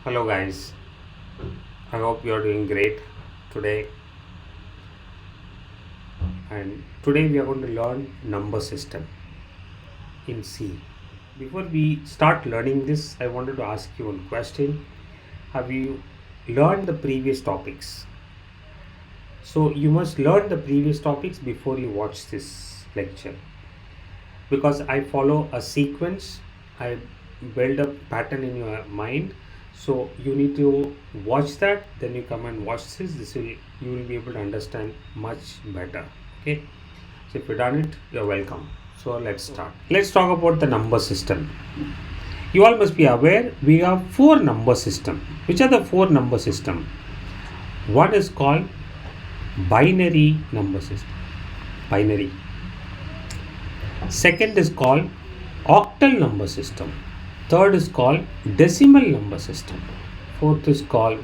Hello guys, I hope you are doing great today. And today we are going to learn number system in C. Before we start learning this, I wanted to ask you one question. Have you learned the previous topics? So you must learn the previous topics before you watch this lecture, because I follow a sequence. I build a pattern in your mind. So you need to watch that, then you come and watch this. You will be able to understand much better. Okay. So if you done it, you're welcome. So let's start. Let's talk about the number system. You all must be aware we have four number system. Which are the four number system? One is called binary number system. Binary. Second is called octal number system. Third is called decimal number system. Fourth is called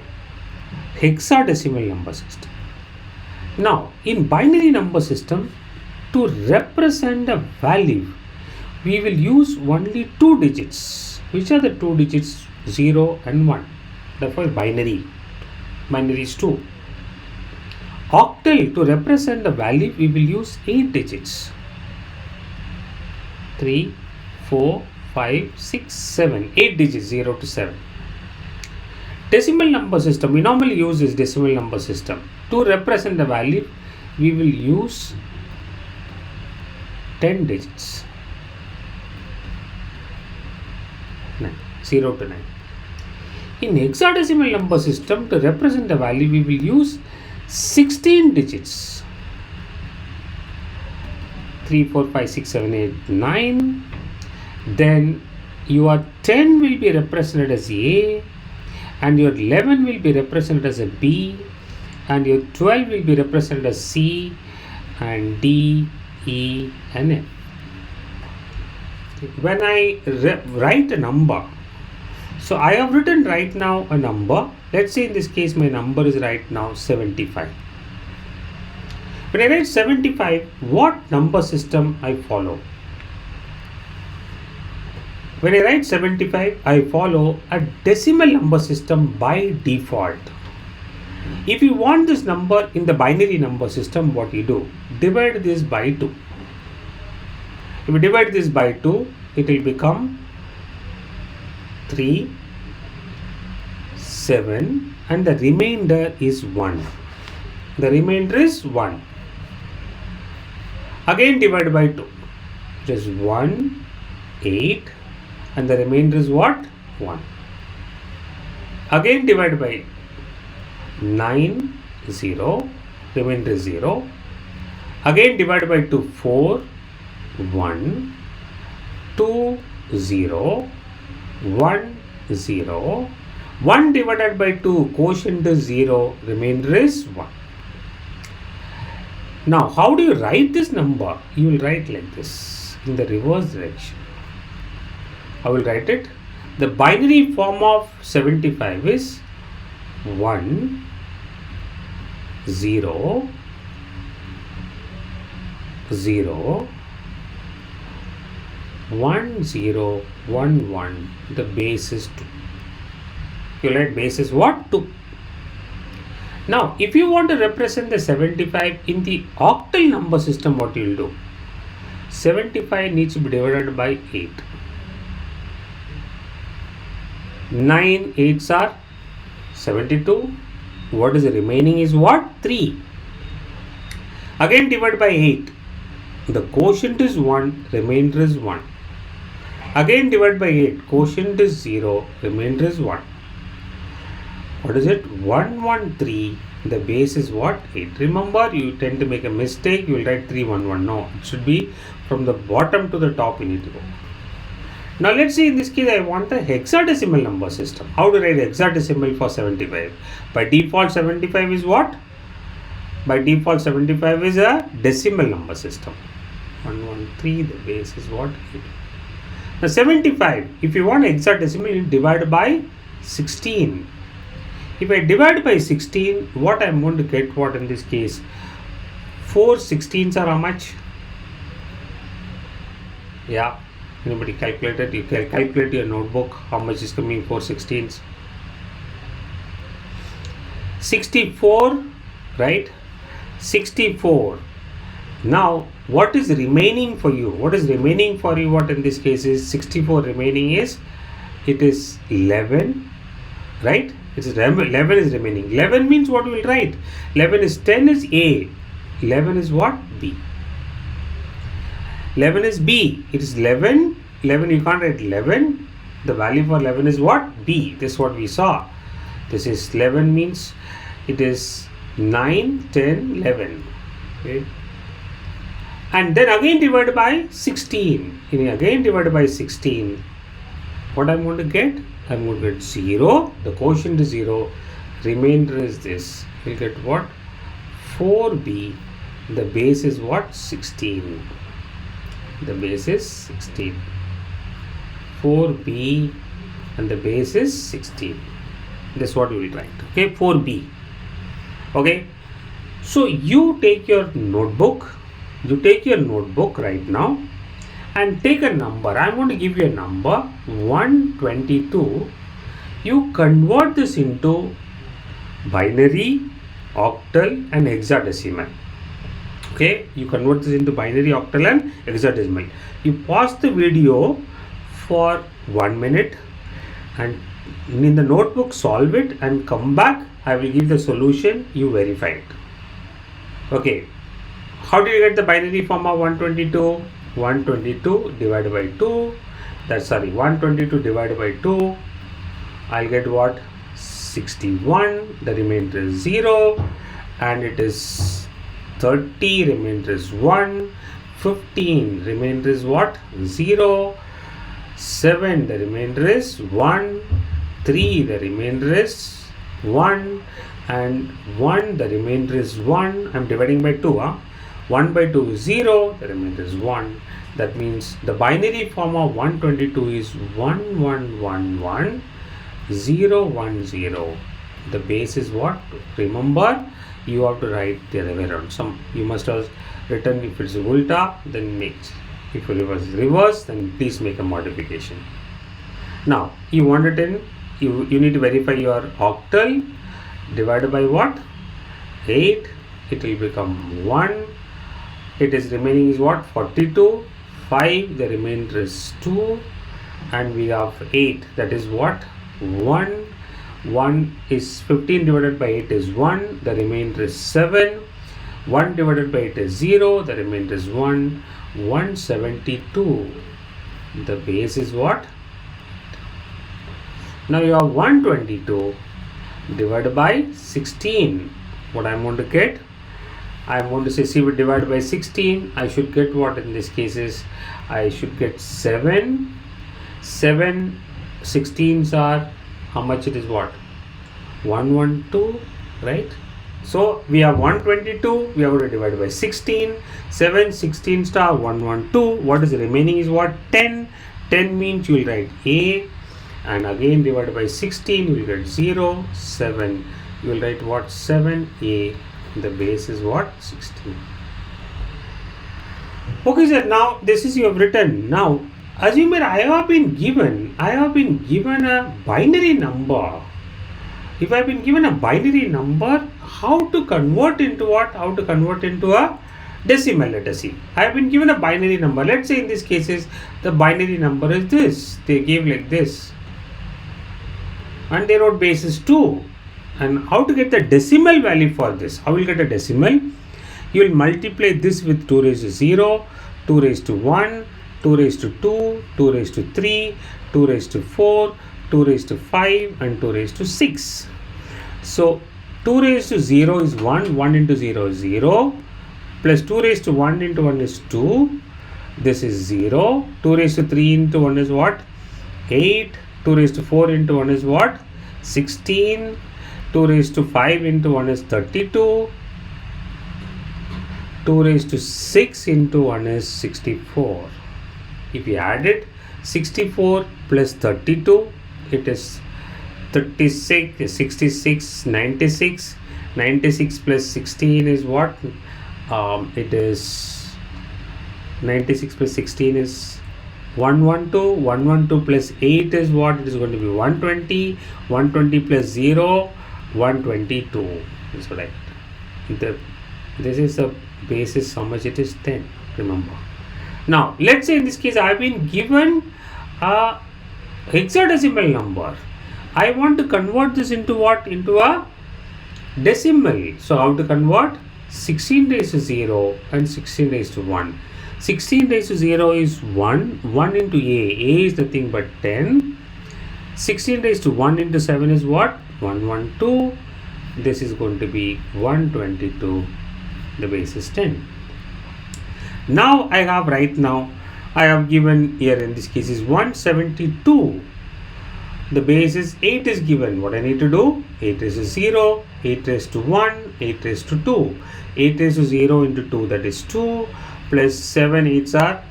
hexadecimal number system. Now, in binary number system, to represent a value, we will use only two digits. Which are the two digits? 0 and 1. Therefore, binary. Binary is 2. Octal, to represent the value, we will use 8 digits. 3, 4, 5, 6, 7. 8 digits, 0 to 7. Decimal number system, we normally use this decimal number system. To represent the value, we will use 10 digits. 0 to 9. In hexadecimal number system, to represent the value, we will use 16 digits. 3, 4, 5, 6, 7, 8, 9. Then your 10 will be represented as A, and your 11 will be represented as a B, and your 12 will be represented as C, and D, E, and F. When I write a number, so I have written right now a number. Let's say in this case my number is right now 75. When I write 75, what number system I follow? When I write 75, I follow a decimal number system by default. If you want this number in the binary number system, what you do? Divide this by 2. If you divide this by 2, it will become 3, 7, and the remainder is 1. The remainder is 1. Again divide by 2. It is 1, 8, and the remainder is what? 1. Again divide by 9, 0, remainder is 0. Again divide by 2, 4, 1, 2, 0, 1, 0. 1 divided by 2, quotient is 0, remainder is 1. Now, how do you write this number? You will write like this, in the reverse direction. I will write it. The binary form of 75 is 1, 0, 0, 1, 0, 1, 1. The base is 2. You write base is what? 2. Now, if you want to represent the 75 in the octal number system, what you will do? 75 needs to be divided by 8. 9 8s are 72. What is the remaining is what? 3. Again divide by 8. The quotient is 1, remainder is 1. Again divide by 8. Quotient is 0, remainder is 1. What is it? 113. The base is what? 8. Remember, you tend to make a mistake. You will write 311. No, it should be from the bottom to the top you need to go. Now let's see, in this case I want the hexadecimal number system. How to write hexadecimal for 75? By default 75 is what? By default 75 is a decimal number system. 113, the base is what? 8. Now 75, if you want hexadecimal, you divide by 16. If I divide by 16, what I am going to get, what in this case? 4 16s are how much? Yeah, Anybody calculated? You can calculate your notebook how much is coming 4 16s. 64, right? 64. Now, what is remaining for you? What is remaining for you? What in this case is 64 remaining is, it is 11, right? It is 11 is remaining. 11 means what we will write? 11 is 10 is A. 11 is what? B. 11 is B. It is 11. 11 you can't write 11. The value for 11 is what? B. This is what we saw. This is 11 means it is 9, 10, 11. Okay. And then again divided by 16. Again divided by 16. What I'm going to get? I'm going to get 0. The quotient is 0. Remainder is this. We'll get what? 4B. The base is what? 16. The base is 16. 4B and the base is 16. This is what we will write. Okay, 4B. Okay. So you take your notebook. Right now and take a number. I'm going to give you a number 122. You convert this into binary, octal and hexadecimal. Okay, you convert this into binary, octal and hexadecimal. You pause the video for 1 minute and in the notebook solve it and come back. I will give the solution. You verify it. Okay. How do you get the binary form of 122? 122 divided by 2. 122 divided by 2. I'll get what? 61. The remainder is 0. And it is 30. Remainder is 1. 15. Remainder is what? 0. 7. The remainder is 1. 3. The remainder is 1. And 1. The remainder is 1. I'm dividing by 2. 1 by 2 is 0, the remainder is 1. That means the binary form of 122 is 1111 010. The base is what? Remember, you have to write the other way around. You must have written, if it's ulta, then next. If it was reverse, then please make a modification. Now, you want it in, you need to verify your octal divided by what? 8. It will become 1. It is remaining is what? 42. 5. The remainder is 2. And we have 8. That is what? 1. 1 is 15 divided by 8 is 1. The remainder is 7. 1 divided by 8 is 0. The remainder is 1. 172. The base is what? Now you have 122 divided by 16. What I am going to get? I am going to say see divided by 16. I should get what in this case is? I should get 7. 7 16s are how much it is what? 112, right? So we have 122. We are going to divide by 16. 7 16 star 112. What is remaining is what? 10. 10 means you will write A. And again divided by 16 you will get 0. 7 you will write what? 7A. The base is what? 16. Okay sir, now this is you have written. Now assume that I have been given a binary number. If I have been given a binary number, how to convert into what? How to convert into a decimal, let us see. I have been given a binary number. Let's say in this cases the binary number is this. They gave like this. And they wrote base is 2. And how to get the decimal value for this? How will you get a decimal? You will multiply this with 2 raised to 0, 2 raised to 1, 2 raised to 2, 2 raised to 3, 2 raised to 4, 2 raised to 5 and 2 raised to 6. So 2 raised to 0 is 1, 1 into 0 is 0, plus 2 raised to 1 into 1 is 2, this is 0, 2 raised to 3 into 1 is what? 8, 2 raised to 4 into 1 is what? 16, 2 raised to 5 into 1 is 32, 2 raised to 6 into 1 is 64. If you add it, 64 plus 32, it is 36, 66, 96. 96 plus 16 is what? It is 96 plus 16 is 112. 112 plus 8 is what? It is going to be 120. 120 plus 0 122 is what this is the basis, how much it is? 10. Remember. Now let's say in this case I have been given a hexadecimal number. I want to convert this into what? Into a decimal. So how to convert? 16 raised to 0 and 16 raised to 1. 16 raised to 0 is 1. 1 into A is nothing but 10. 16 raised to 1 into 7 is what? 112. This is going to be 122. The base is 10. Now I have given here in this case is 172. The base is 8 is given. What I need to do? 8 raised to 0, 8 raised to 1, 8 raised to 2. 8 raised to 0 into 2, that is 2, plus 7 8s are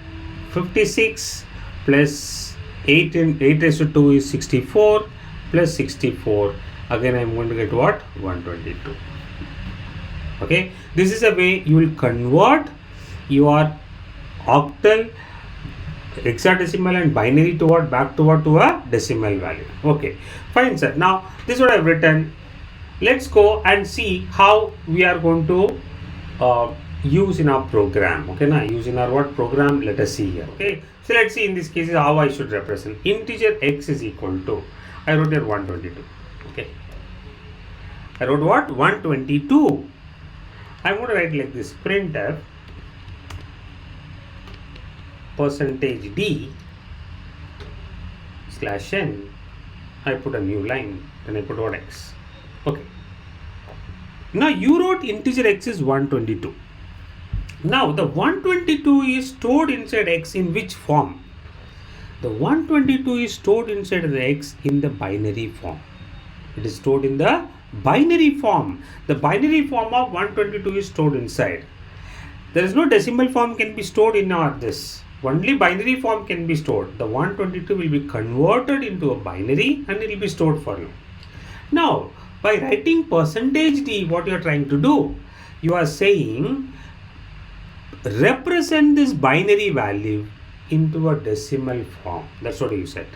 56, plus 8 raised to 2 is 64, plus 64. Again I am going to get what? 122. Okay, this is a way you will convert your octal, hexadecimal and binary to what? Back to what? To a decimal value. Okay, fine sir. Now this is what I have written. Let's go and see how we are going to use in our program. Okay, now use in our what program? Let us see here. Okay, so let's see in this case how I should represent integer x is equal to, I wrote here 122. Okay, I wrote what? 122. I'm going to write like this: printf percentage d slash n. I put a new line, then I put what? X. Okay. Now you wrote integer x is 122. Now the 122 is stored inside x in which form? The 122 is stored inside the x in the binary form. It is stored in the binary form. The binary form of 122 is stored inside. There is no decimal form can be stored in our this. Only binary form can be stored. The 122 will be converted into a binary and it will be stored for you. Now, by writing percentage d, what you are trying to do? You are saying represent this binary value into a decimal form. That's what you said.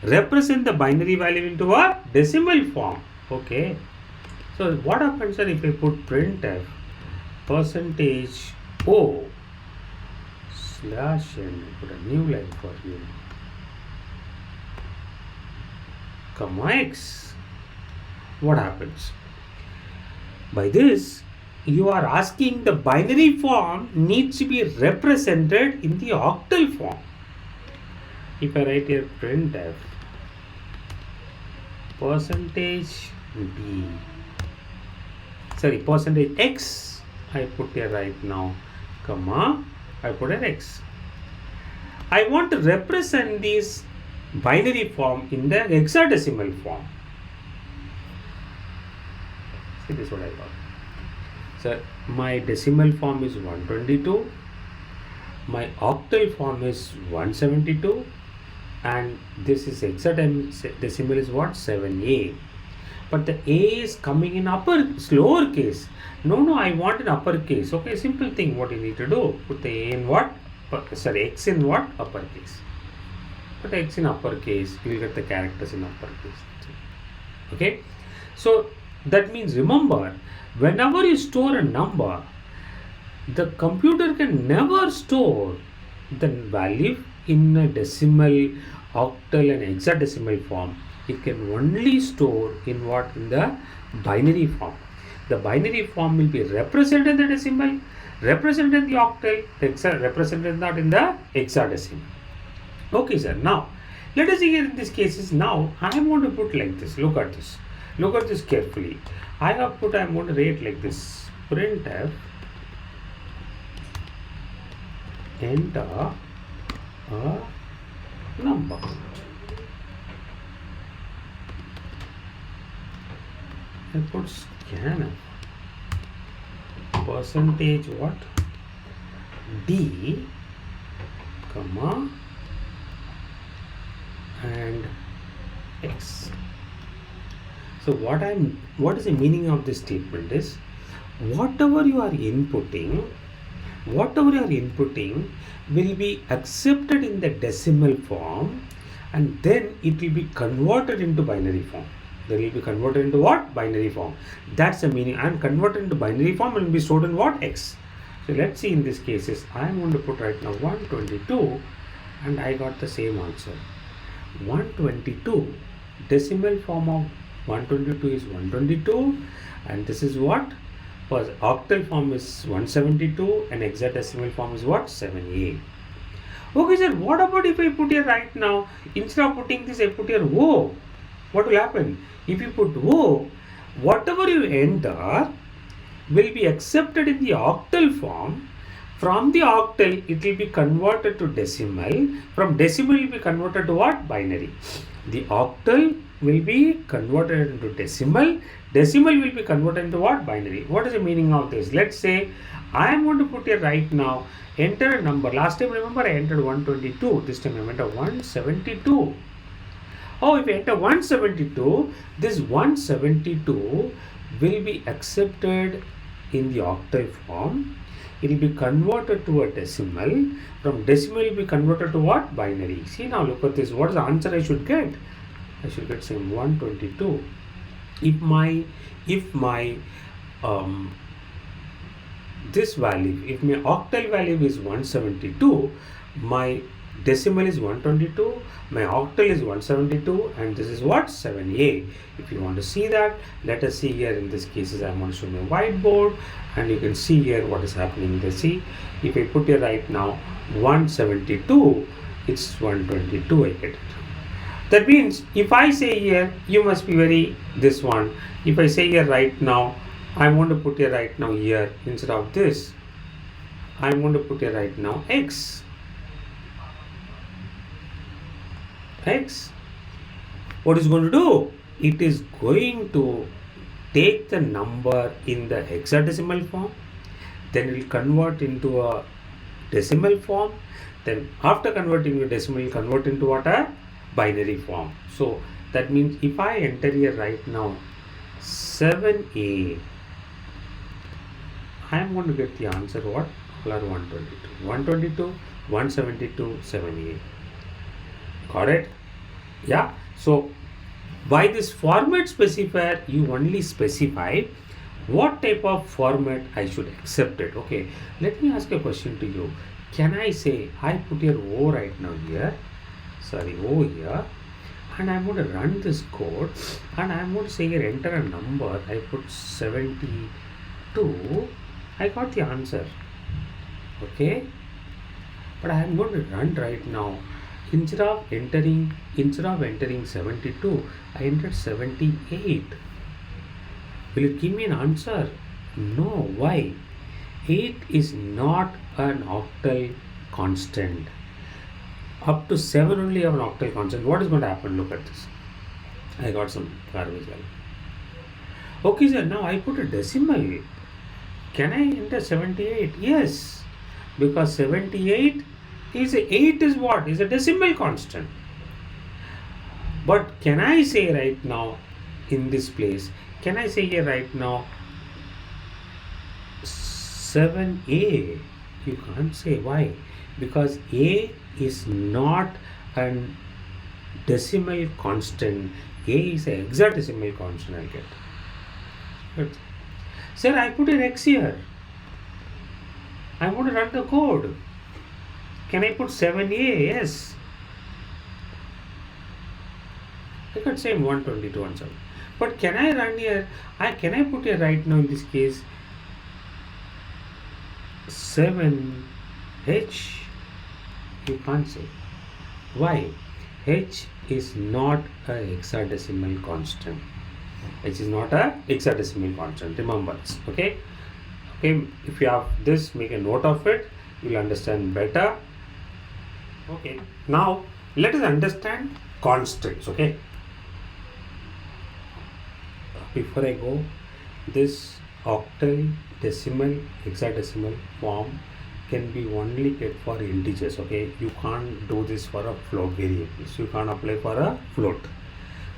Represent the binary value into a decimal form. Okay. So what happens if I put printf percentage o slash n, put a new line for you, comma x. What happens? By this, you are asking the binary form needs to be represented in the octal form. If I write here printf percentage d, percentage x, I put here right now, comma, I put an x. I want to represent this binary form in the hexadecimal form. See, this is what I got. So my decimal form is 122, my octal form is 172, and this is hexadecimal is what? 7a. But the a is coming in lower case. No, I want in uppercase. Okay, simple thing. What you need to do? Put the a in what? X in what? Uppercase. Put x in uppercase. You will get the characters in uppercase. Okay. So that means, remember, whenever you store a number, the computer can never store the value in a decimal, octal and hexadecimal form. It can only store in what? In the binary form. The binary form will be represented in the decimal, represented in the octal, represented not in the hexadecimal. Okay, sir. Now, let us see here in this case is now I am going to put like this. Look at this. Look at this carefully. I am going to rate like this. Printf enter a number. I put scanf percentage what? D, comma, and x. So what is the meaning of this statement is, whatever you are inputting will be accepted in the decimal form and then it will be converted into binary form. They will be converted into what? Binary form. That's the meaning. And converted into binary form and will be stored in what? X. So let's see in this cases. I am going to put right now 122 and I got the same answer. 122, decimal form of 122 is 122 and this is what? Was octal form is 172 and hexadecimal form is what? 7A. Okay sir, what about if I put here right now, instead of putting this I put here O? What will happen? If you put O, whatever you enter will be accepted in the octal form. From the octal, it will be converted to decimal. From decimal, it will be converted to what? Binary. The octal will be converted into decimal. Decimal will be converted into what? Binary. What is the meaning of this? Let's say I am going to put here right now, enter a number. Last time, remember, I entered 122. This time, I enter 172. Oh, if I enter 172, this 172 will be accepted in the octal form. It will be converted to a decimal. From decimal, it will be converted to what? Binary. See now, look at this. What is the answer I should get? I should get same 122. If my this value, if my octal value is 172, my decimal is 122, my octal is 172, and this is what? 7A. If you want to see that, let us see here. In this case, I'm going to show my whiteboard, and you can see here what is happening. Let's see. If I put here right now 172, it's 122. I get it. That means if I say here, you must be very this one. If I say here right now, I want to put here right now here instead of this, I'm going to put here right now X. X. What is going to do? It is going to take the number in the hexadecimal form, then it will convert into a decimal form, then after converting to decimal, it will convert into what? A binary form. So that means if I enter here right now 7A, I am going to get the answer what? 122. 122, 172, 7A. Got it? Yeah. So by this format specifier, you only specify what type of format I should accept it. Okay. Let me ask a question to you. Can I say I put here O right now here? Sorry, O here. And I'm going to run this code. And I'm going to say here enter a number. I put 72. I got the answer. Okay. But I'm going to run right now. Instead of entering 72, I entered 78. Will it give me an answer? No. Why? 8 is not an octal constant. Up to 7 only have an octal constant. What is going to happen? Look at this. I got some garbage value. Okay, sir. Now I put a decimal. Can I enter 78? Yes. Because 78 is 8 is what? Is a decimal constant. But can I say right now in this place, can I say here right now 7A? You can't say. Why? Because A is not a decimal constant. A is a hexadecimal constant. I'll get. Good. Sir, I put an X here. I want to run the code. Can I put 7A? Yes. I got same 122 and 7. But can I run here? Can I put here right now in this case 7H? You can't say. Why? H is not a hexadecimal constant. H is not a hexadecimal constant. Remember this. Okay. Okay. If you have this, make a note of it. You will understand better. Okay. Now let us understand constants. Okay. Before I go, this octal, decimal, hexadecimal form can be only get for integers. Okay, you can't do this for a float variables. You can't apply for a float.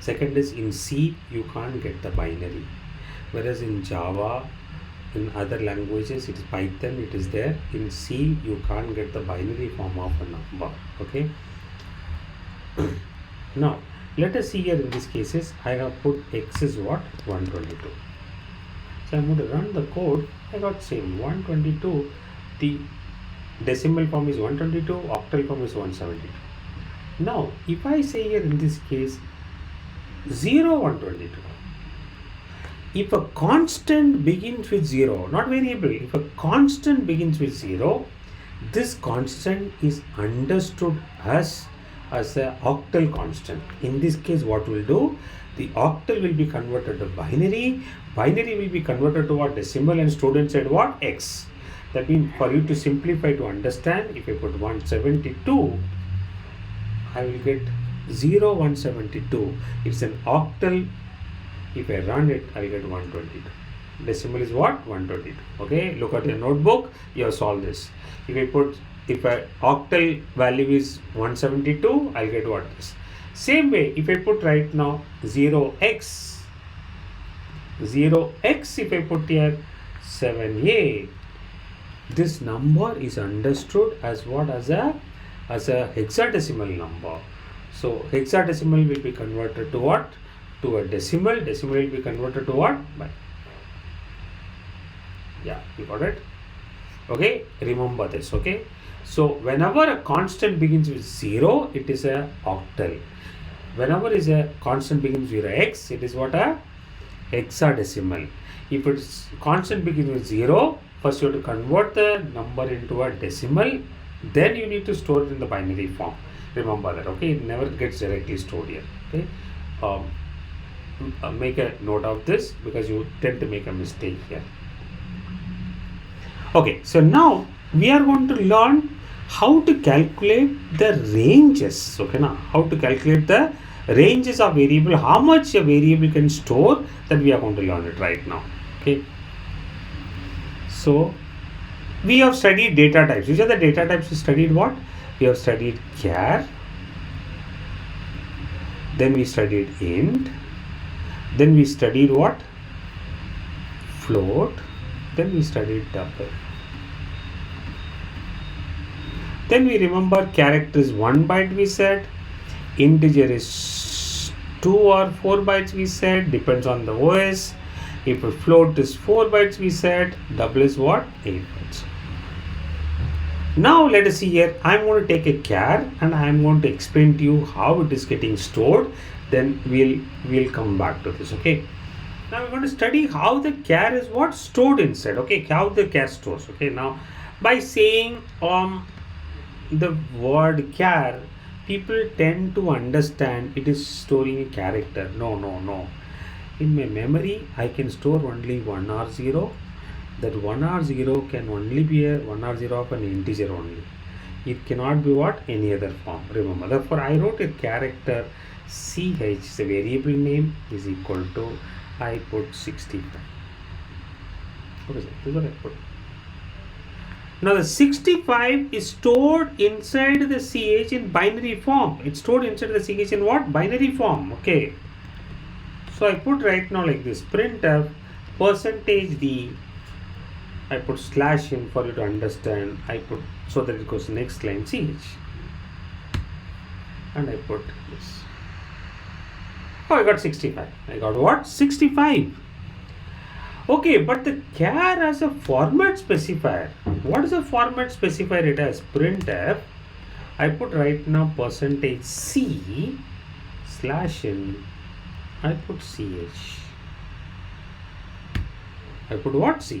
Second is in C you can't get the binary, whereas in Java, in other languages, it is Python, it is there. In C you can't get the binary form of a number. Okay. Now Let us see here in these cases, I have put x is what? 122. So I'm going to run the code. I got same 122. The decimal form is 122, octal form is 172. Now, if I say here in this case 0, 122. If a constant begins with 0, not variable, if a constant begins with 0, this constant is understood as a octal constant. In this case, what we'll do, the octal will be converted to binary will be converted to what? Decimal, and student said what? X. That means for you to simplify to understand, if I put 172, I will get 0, 172. It's an octal. If I run it, I will get 122. Decimal is what? 122. Okay, look at your notebook, you have solved this. If a octal value is 172, I'll get what this. Same way, if I put right now 0x, if I put here 7a, this number is understood as what? As a hexadecimal number. So hexadecimal will be converted to what? To a decimal. Decimal will be converted to what? By. Yeah, you got it? Okay, remember this. Okay, so whenever a constant begins with 0, it is a octal. Whenever is a constant begins with 0x, it is what? A hexadecimal. If it's constant begins with 0, first you have to convert the number into a decimal, then you need to store it in the binary form. Remember that. Okay, it never gets directly stored here. Okay, make a note of this because you tend to make a mistake here. Okay, so now we are going to learn how to calculate the ranges. Okay, now how to calculate the ranges of variable, how much a variable can store, that we are going to learn it right now. Okay, so we have studied data types. Which are the data types we studied? What? We have studied char, then we studied int, then we studied what? Float, then we studied double. Then we remember character is 1 byte we said, integer is 2 or 4 bytes we said, depends on the OS. If a float is 4 bytes we said, double is what? 8 bytes. Now let us see here, I am going to take a char and I am going to explain to you how it is getting stored, then we'll come back to this. Okay, now we're going to study how the char is what? Stored inside. Okay, how the char stores. Okay, now by saying the word char, people tend to understand it is storing a character. No. In my memory, I can store only 1 or 0. That 1 or 0 can only be a 1 or 0 of an integer only. It cannot be what? Any other form. Remember, therefore I wrote a character ch, the variable name, is equal to, I put 65. What is it? This is what I put. Now the 65 is stored inside the ch in binary form. It's stored inside the ch in what? Binary form. Okay. So I put right now like this, printf %d, I put slash in for you to understand. I put so that it goes next line ch, and I put this. Oh, I got 65. I got what? 65. Okay, but the char has a format specifier. What is a format specifier? It has printf. I put right now %c slash in. I put ch. I put what? Ch.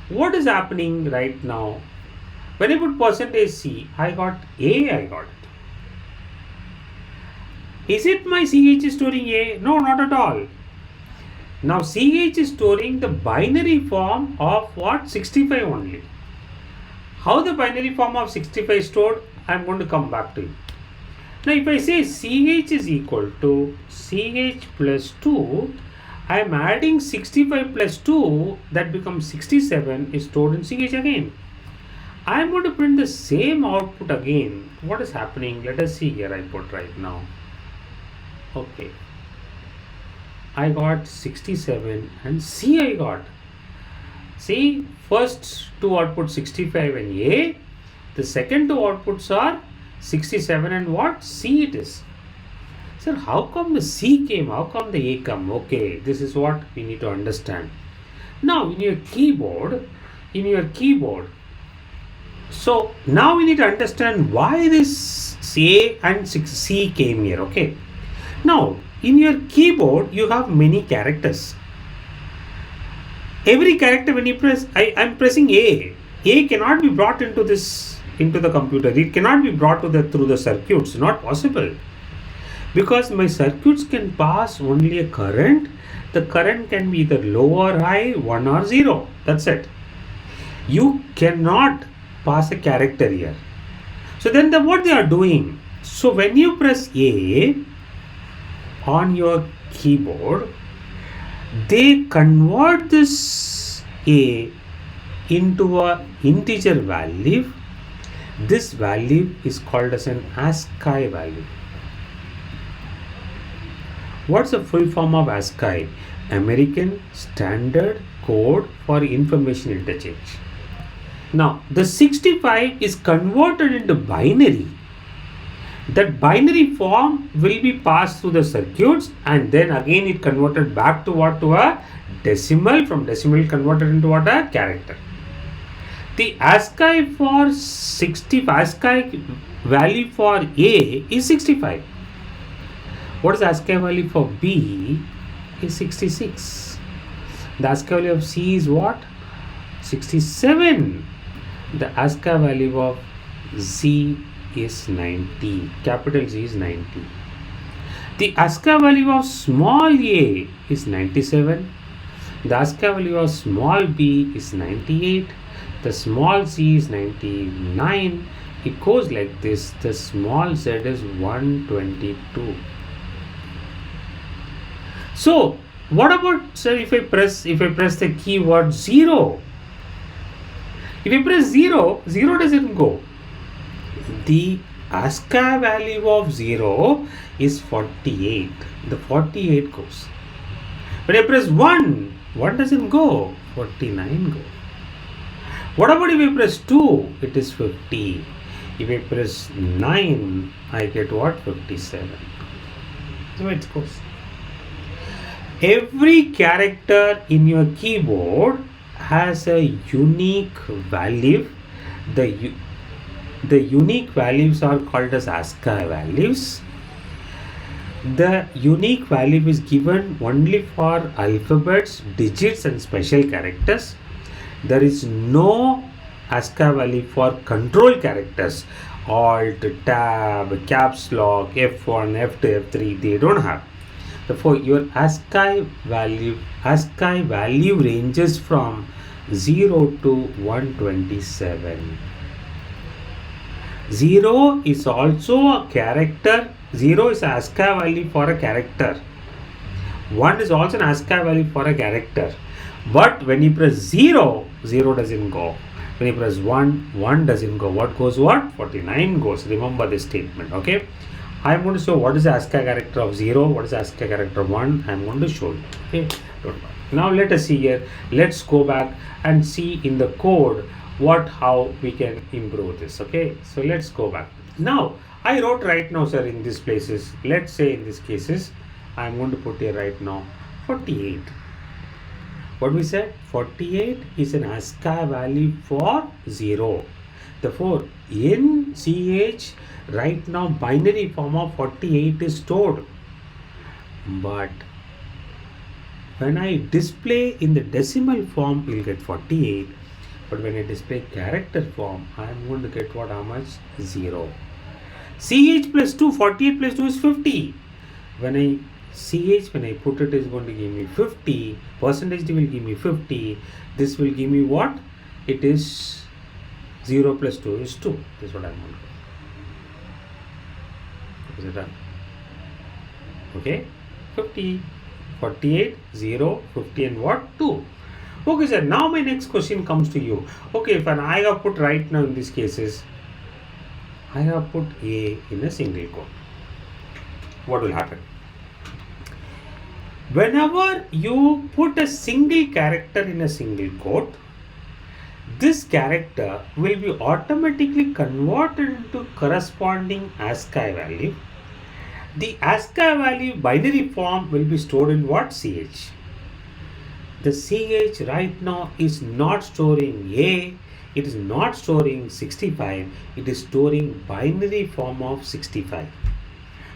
What is happening right now? When I put %c, I got a. I got it. Is it my ch is storing a? No, not at all. Now ch is storing the binary form of what? 65 only. How the binary form of 65 is stored? I am going to come back to you. Now if I say ch is equal to ch plus 2, I am adding 65 plus 2, that becomes 67, is stored in ch again. I am going to print the same output again. What is happening? Let us see here. I put right now. Okay. I got 67 and C I got. See, first two outputs 65 and A. The second two outputs are 67 and what? C it is. Sir, how come the C came? How come the A come? Okay, this is what we need to understand. Now, in your keyboard, so now we need to understand why this A and C came here. Okay. Now, in your keyboard, you have many characters. Every character when you press, I'm pressing A. A cannot be brought into the computer. It cannot be brought through the circuits. Not possible. Because my circuits can pass only a current. The current can be either low or high, 1 or 0. That's it. You cannot pass a character here. So then what they are doing? So when you press A on your keyboard, they convert this A into a integer value. This value is called as an ASCII value. What's the full form of ASCII? American Standard Code for Information Interchange. Now, the 65 is converted into binary. That binary form will be passed through the circuits, and then again it converted back to what? To a decimal. From decimal converted into what? A character. The ASCII for 65, ASCII value for A is 65. What is the ASCII value for B? Is 66. The ASCII value of C is what? 67. The ASCII value of Z is 90. Capital Z is 90. The ASCII value of small a is 97. The ASCII value of small b is 98. The small z is 99. It goes like this. The small z is 122. So what about, sir, if I press the keyword 0? If I press 0, 0 doesn't go. The ASCII value of 0 is 48. The 48 goes. When I press 1, 1 doesn't go. 49 go. What about if I press 2? It is 50. If I press 9, I get what? 57. So it goes. Every character in your keyboard has a unique value. The unique values are called as ASCII values. The unique value is given only for alphabets, digits and special characters. There is no ASCII value for control characters. Alt, Tab, Caps Lock, F1, F2, F3, they don't have. Therefore, your ASCII value ranges from 0 to 127. 0 is also a character. 0 is an ASCII value for a character. 1 is also an ASCII value for a character. But when you press 0, 0 doesn't go. When you press 1, 1 doesn't go. What goes what? 49 goes. Remember this statement, okay? I am going to show what is the ASCII character of 0, what is the ASCII character of 1. I am going to show you, okay? Don't worry. Now let us see here. Let's go back and see in the code how we can improve this, okay? So let's go back. Now, I wrote right now, sir, in these places. Let's say in these cases, I am going to put here right now 48. What we said? 48 is an ASCII value for 0. Therefore, in CH, right now binary form of 48 is stored. But when I display in the decimal form, you'll get 48. But when I display character form, I am going to get what? How much? 0. CH plus 2, 48 plus 2 is 50. When I put it, is going to give me 50. Percentage will give me 50. This will give me what? It is 0 plus 2 is 2. This is what I am going to do. Is it done? Okay. 50. 48, 0, 50 and what? 2. Okay, sir. Now my next question comes to you. Okay, if I have put right now in these cases, I have put A in a single quote. What will happen? Whenever you put a single character in a single quote, this character will be automatically converted into corresponding ASCII value, The ASCII value binary form will be stored in what? CH. The CH right now is not storing A, it is not storing 65, it is storing binary form of 65.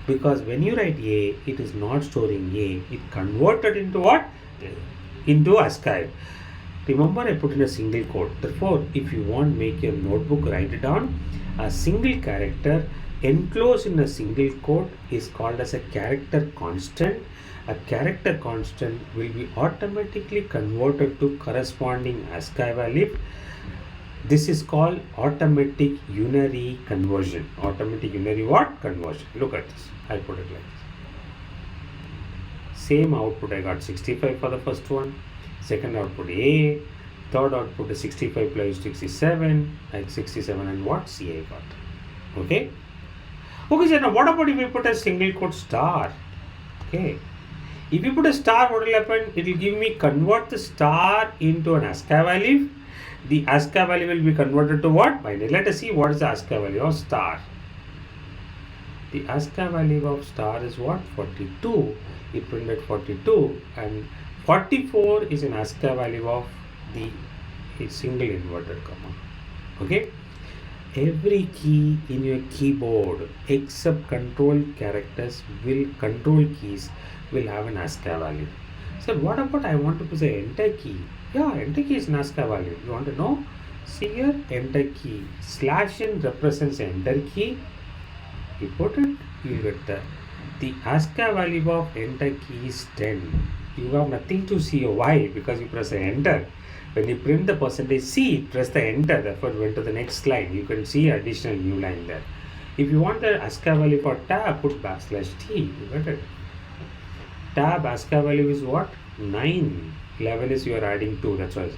Because when you write A, it is not storing A, it converted into what? Into ASCII. Remember, I put in a single quote. Therefore, if you want make your notebook, write it down. A single character enclosed in a single quote is called as a character constant. A character constant will be automatically converted to corresponding ASCII value. This is called automatic unary conversion. Automatic unary what? Conversion. Look at this. I put it like this. Same output, I got 65 for the first one. Second output A. Third output is 65 plus 67. Like 67 and what? C I got. Okay. Okay, so now what about if we put a single quote star? Okay. If you put a star, what will happen? It will give me convert the star into an ASCII value. The ASCII value will be converted to what? Binary. Let us see what is the ASCII value of star. The ASCII value of star is what? 42. It printed 42 and 44 is an ASCII value of the single inverted comma. Okay. Every key in your keyboard except control keys will have an ASCII value. So what about I want to put the enter key? Yeah, enter key is an ASCII value. You want to know? See here, enter key. /n represents enter key. You put it, you get the ASCII value of enter key is 10. You have nothing to see. Why? Because you press enter. When you print the percentage C, press the enter. Therefore, went to the next line. You can see additional new line there. If you want the ASCII value for tab, put \t. You get it. Tab ASCII value is what? 9. 11 is you are adding 2. That's why.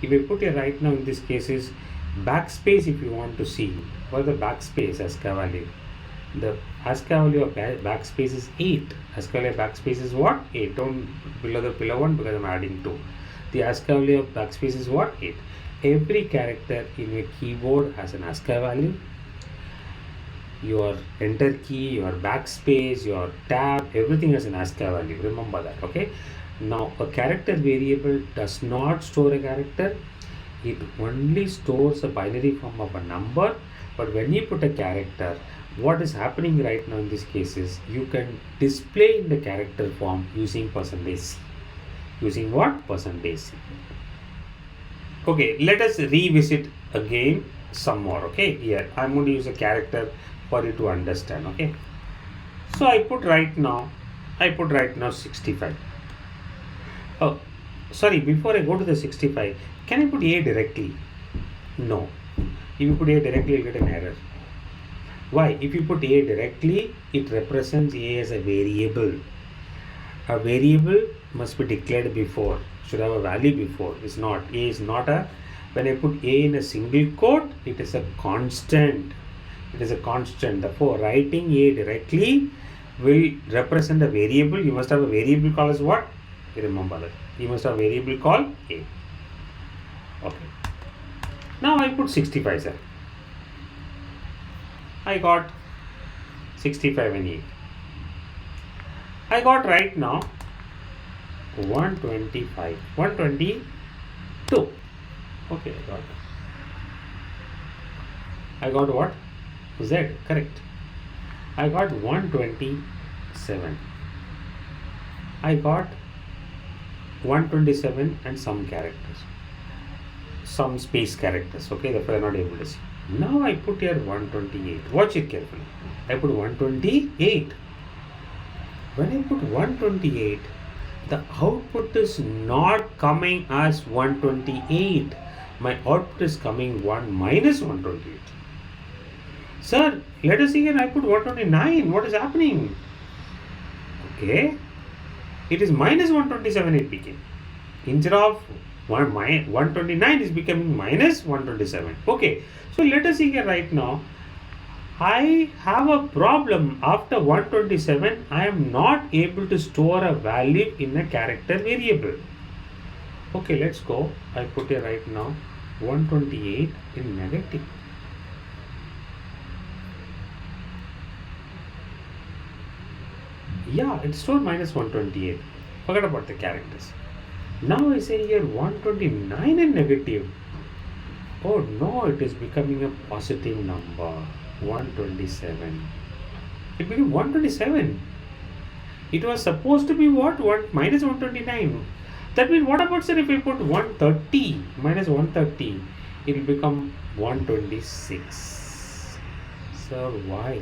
If you put it right now in this case is backspace. If you want to see what is the backspace ASCII value. The ASCII value of backspace is 8. ASCII value of backspace is what? 8. Don't below the pillar 1 because I'm adding 2. The ASCII value of backspace is what? 8. Every character in your keyboard has an ASCII value. Your enter key, your backspace, your tab, everything has an ASCII value. Remember that, okay? Now, a character variable does not store a character. It only stores a binary form of a number. But when you put a character, what is happening right now in this case is you can display in the character form using %C. Using what? %C. Okay, let us revisit again some more. Okay, here I'm going to use a character for you to understand. Okay, so I put right now 65. Oh, sorry, before I go to the 65, can I put A directly? No. If you put A directly, you'll get an error. Why? If you put A directly, it represents A as a variable. A variable must be declared before, should have a value before. It's not. A is not a, when I put A in a single quote, it is a constant. It is a constant. Therefore, writing A directly will represent a variable. You must have a variable called as what? You remember that. You must have a variable called A. Okay. Now I put 65, sir. I got 65 and 8. I got right now 125, 122. Okay, I got what? Z, correct. I got 127. I got 127 and some characters. Some space characters, okay, therefore I am not able to see. Now I put here 128. Watch it carefully. I put 128. When I put 128, the output is not coming as 128. My output is coming 1 minus 128. Sir, let us see here. I put 129. What is happening? Okay. It is minus 127 it became. Instead of 129 is becoming minus 127. Okay. So let us see here right now. I have a problem after 127. I am not able to store a value in a character variable. Okay, let's go. I put here right now 128 in negative. Yeah, it stored minus 128. Forget about the characters. Now I say here 129 and negative. Oh no, it is becoming a positive number. 127. It became 127. It was supposed to be what? 1 minus 129. That means what about, sir, if I put 130 minus 130, it will become 126. Sir, why?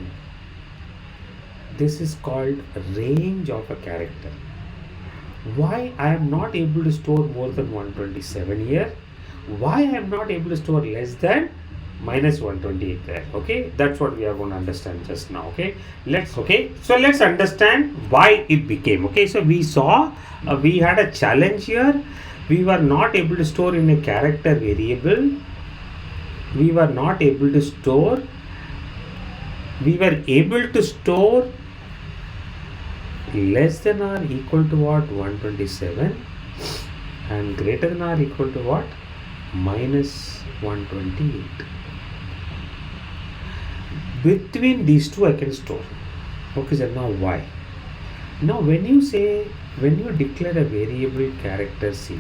This is called range of a character. Why I am not able to store more than 127 here? Why I am not able to store less than minus 128 there? Okay, that's what we are going to understand just now. Okay, so let's understand why it became. Okay, so we saw we had a challenge here. We were not able to store in a character variable. We were not able to store. We were able to store less than or equal to what? 127, and greater than or equal to what? Minus 128. Between these two I can store. Okay, sir, now why? Now when you declare a variable character ch,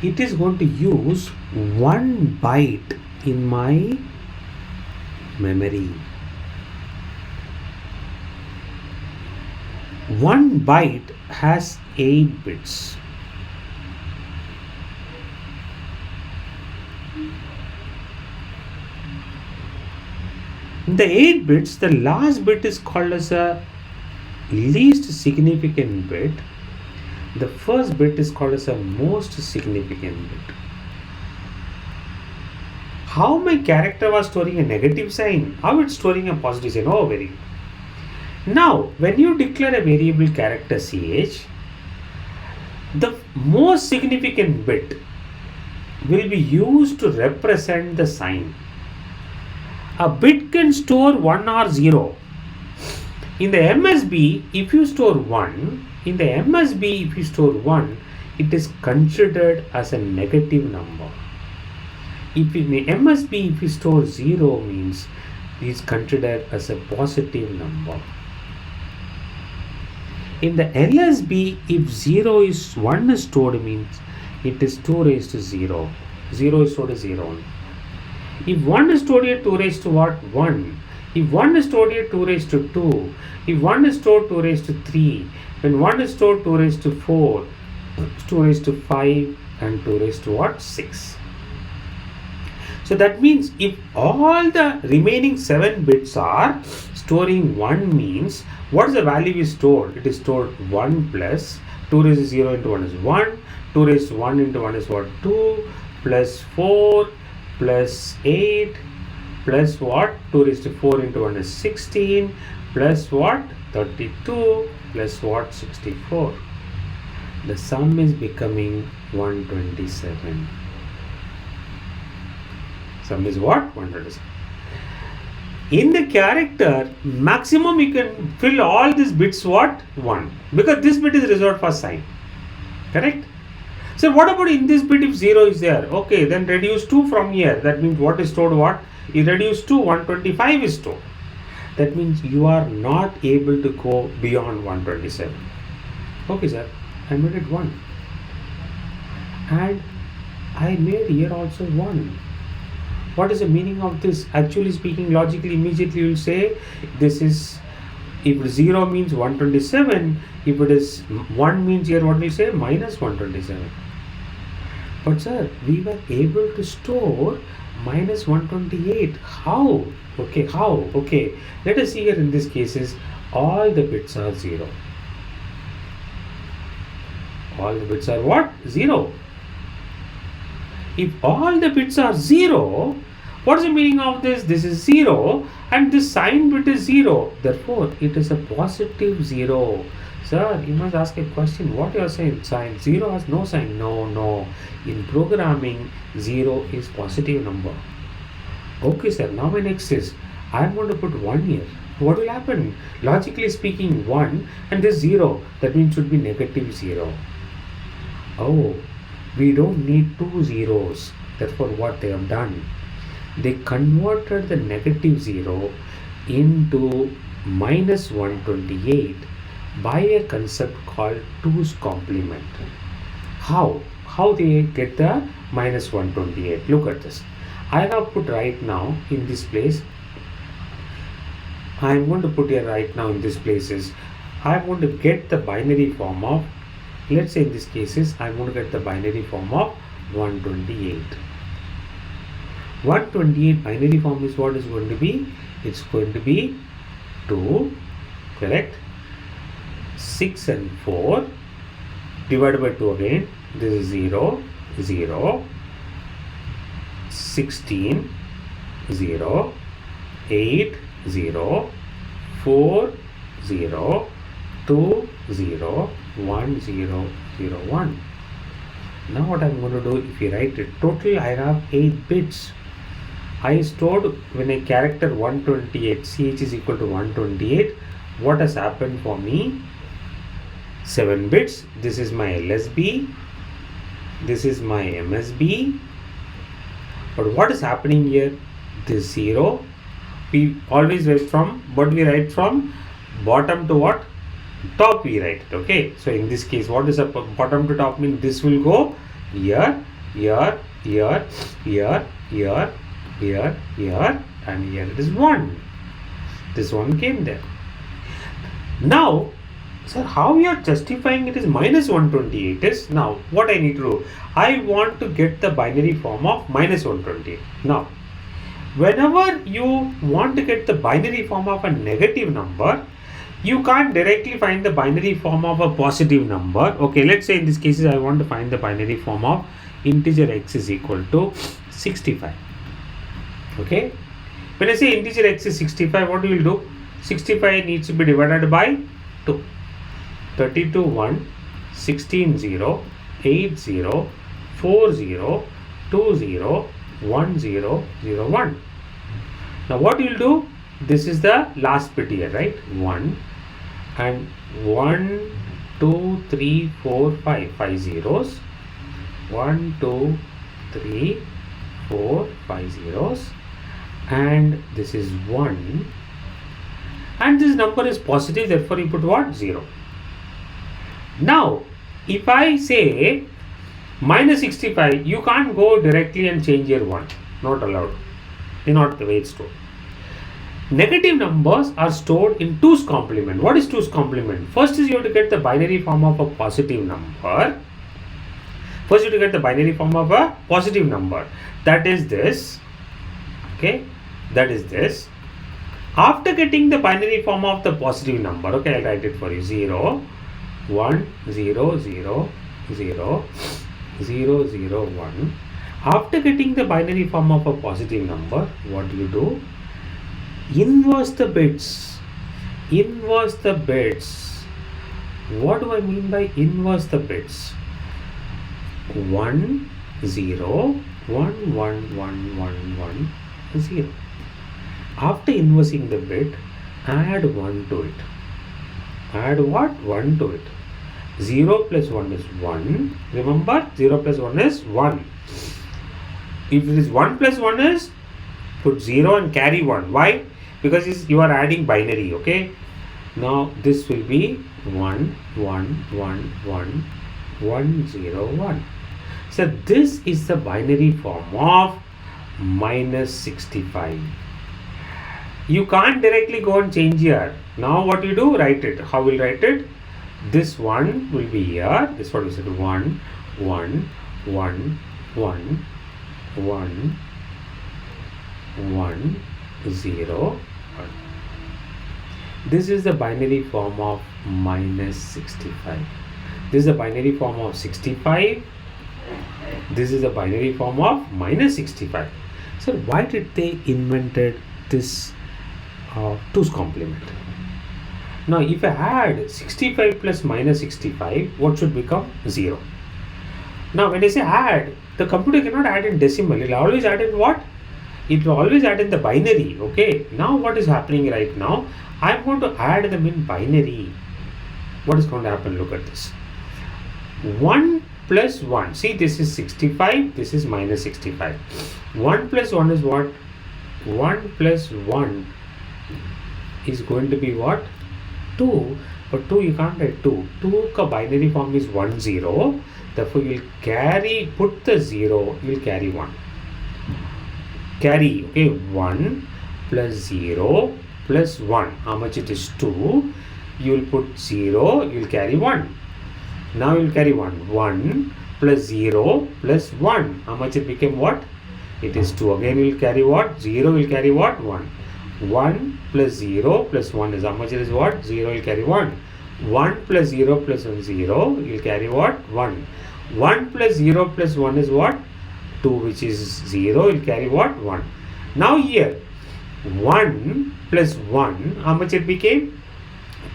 it is going to use 1 byte in my memory. 1 byte has 8 bits. In the 8 bits, the last bit is called as a least significant bit. The first bit is called as a most significant bit. How my character was storing a negative sign? How it's storing a positive sign? Oh, very good. Now, when you declare a variable character ch, the most significant bit will be used to represent the sign. A bit can store 1 or 0. In the MSB, if you store 1, it is considered as a negative number. If in the MSB, if you store 0, means it is considered as a positive number. In the LSB, if 1 is stored, means it is 2 raised to 0. 0 is stored as 0. If 1 is stored here, 2 raised to what? 1. If 1 is stored here, 2 raised to 2. If 1 is stored, 2 raised to 3. When 1 is stored, 2 raised to 4. 2 raised to 5 and 2 raised to what? 6. So that means if all the remaining 7 bits are storing 1, means what is the value we stored? It is stored 1 plus 2 raised to 0 into 1 is 1. 2 raised to 1 into 1 is what? 2 plus 4 plus 8 plus what? 2 raised to 4 into 1 is 16 plus what? 32 plus what? 64. The sum is becoming 127. Sum is what? 127. In the character, maximum you can fill all these bits what? 1. Because this bit is reserved for sign. Correct? So what about in this bit if 0 is there? Okay, then reduce 2 from here. That means what is stored what? You reduce 2, 125 is stored. That means you are not able to go beyond 127. Okay, sir. I made it 1. And I made here also 1. What is the meaning of this? Actually speaking, logically, immediately you will say this is, if 0 means 127, if it is 1 means here what we say? Minus 127. But sir, we were able to store minus 128. How? Okay, how? Okay, let us see here in this cases, all the bits are 0. All the bits are what? 0. If all the bits are 0, what is the meaning of this? This is 0 and this sign bit is 0. Therefore, it is a positive 0. Sir, you must ask a question. What you are saying? Sign 0 has no sign. No. In programming, 0 is positive number. Okay, sir. Now my next is, I am going to put 1 here. What will happen? Logically speaking, 1 and this 0. That means it should be negative 0. Oh, we don't need 2 zeros. Therefore, what they have done? They converted the negative 0 into minus 128 by a concept called 2's complement. How? How they get the minus 128? Look at this. I have put right now in this place. I am going to put here right now in this places. I am going to get the binary form of, let's say in this cases, I am going to get the binary form of 128. 128 binary form is what is going to be? It's going to be 2, correct? 6 and 4 divided by 2 again. This is 0, 0, 16, 0, 8, 0, 4, 0, 2, 0, 1, 0, 0, 1. Now what I am going to do, if you write it, total I have 8 bits. I stored when a character 128, ch is equal to 128. What has happened for me? 7 bits. This is my LSB. This is my MSB. But what is happening here? This 0. We always write from, what we write from bottom to what? Top we write it, okay? So in this case, what is a bottom to top mean? This will go here, here, here, here, here, here, here, and here it is 1. This one came there. Now, sir, how you are justifying it is minus 128 is, now what I need to do? I want to get the binary form of minus 128. Now, whenever you want to get the binary form of a negative number, you can't directly find the binary form of a positive number. Okay, let's say in this case I want to find the binary form of integer x is equal to 65. Okay, when I say integer x is 65, what we will do? 65 needs to be divided by 2. 32 1, 16 0, 8 0, 4 0, 2 0, 1 0, 0 1. Now what you will do? This is the last bit here, right? 1 and 1, 2, 3, 4, 5. 5 zeros. 1, 2, 3, 4, 5 zeros. And this is 1. And this number is positive, therefore you put what? 0. Now, if I say minus 65, you can't go directly and change here 1. Not allowed. It's not the way it's stored. Negative numbers are stored in 2's complement. What is 2's complement? First is you have to get the binary form of a positive number. First you have to get the binary form of a positive number. That is this. Okay. That is this. After getting the binary form of the positive number, okay, I'll write it for you. 0, 1, 0, 0, 0, 0, 0, 1. After getting the binary form of a positive number, what do you do? Inverse the bits. Inverse the bits. What do I mean by inverse the bits? 1, 0, 1, 1, 1, 1, 1, 0. After inversing the bit, add 1 to it. Add what? 1 to it. 0 plus 1 is 1. Remember, 0 plus 1 is 1. If it is 1 plus 1 is, put 0 and carry 1. Why? Because you are adding binary, okay? Now this will be 1, 1, 1, 1, 1, 0, 1. So this is the binary form of minus 65. You can't directly go and change here. Now what you do? Write it. How will write it? This 1 will be here. This what we said, 1, 1, 1, 1, 1, 1, 0, 1. This is the binary form of minus 65. This is the binary form of 65. This is the binary form of minus 65. So why did they invented this 2's complement? Now if I add 65 plus minus 65, what should become? 0. Now when I say add, the computer cannot add in decimal. It will always add in what? It will always add in the binary. Okay. Now what is happening right now? I am going to add them in binary. What is going to happen? Look at this. 1 plus 1. See, this is 65. This is minus 65. 1 plus 1 is what? 1 plus 1 is going to be what? 2. But 2 you can't write 2. 2 ka binary form is 1 0. Therefore you will put the 0, you will carry 1. Carry, okay, 1 plus 0 plus 1. How much it is? 2. You will put 0, you will carry 1. Now you will carry 1. 1 plus 0 plus 1. How much it became what? It is 2. Again you will carry what? 0 will carry what? 1. 1 plus 0 plus 1 is how much it is what? 0 will carry 1. 1 plus 0 plus 1 0. You will carry what? 1. 1 plus 0 plus 1 is what? 2, which is 0. You will carry what? 1. Now here 1 plus 1, how much it became?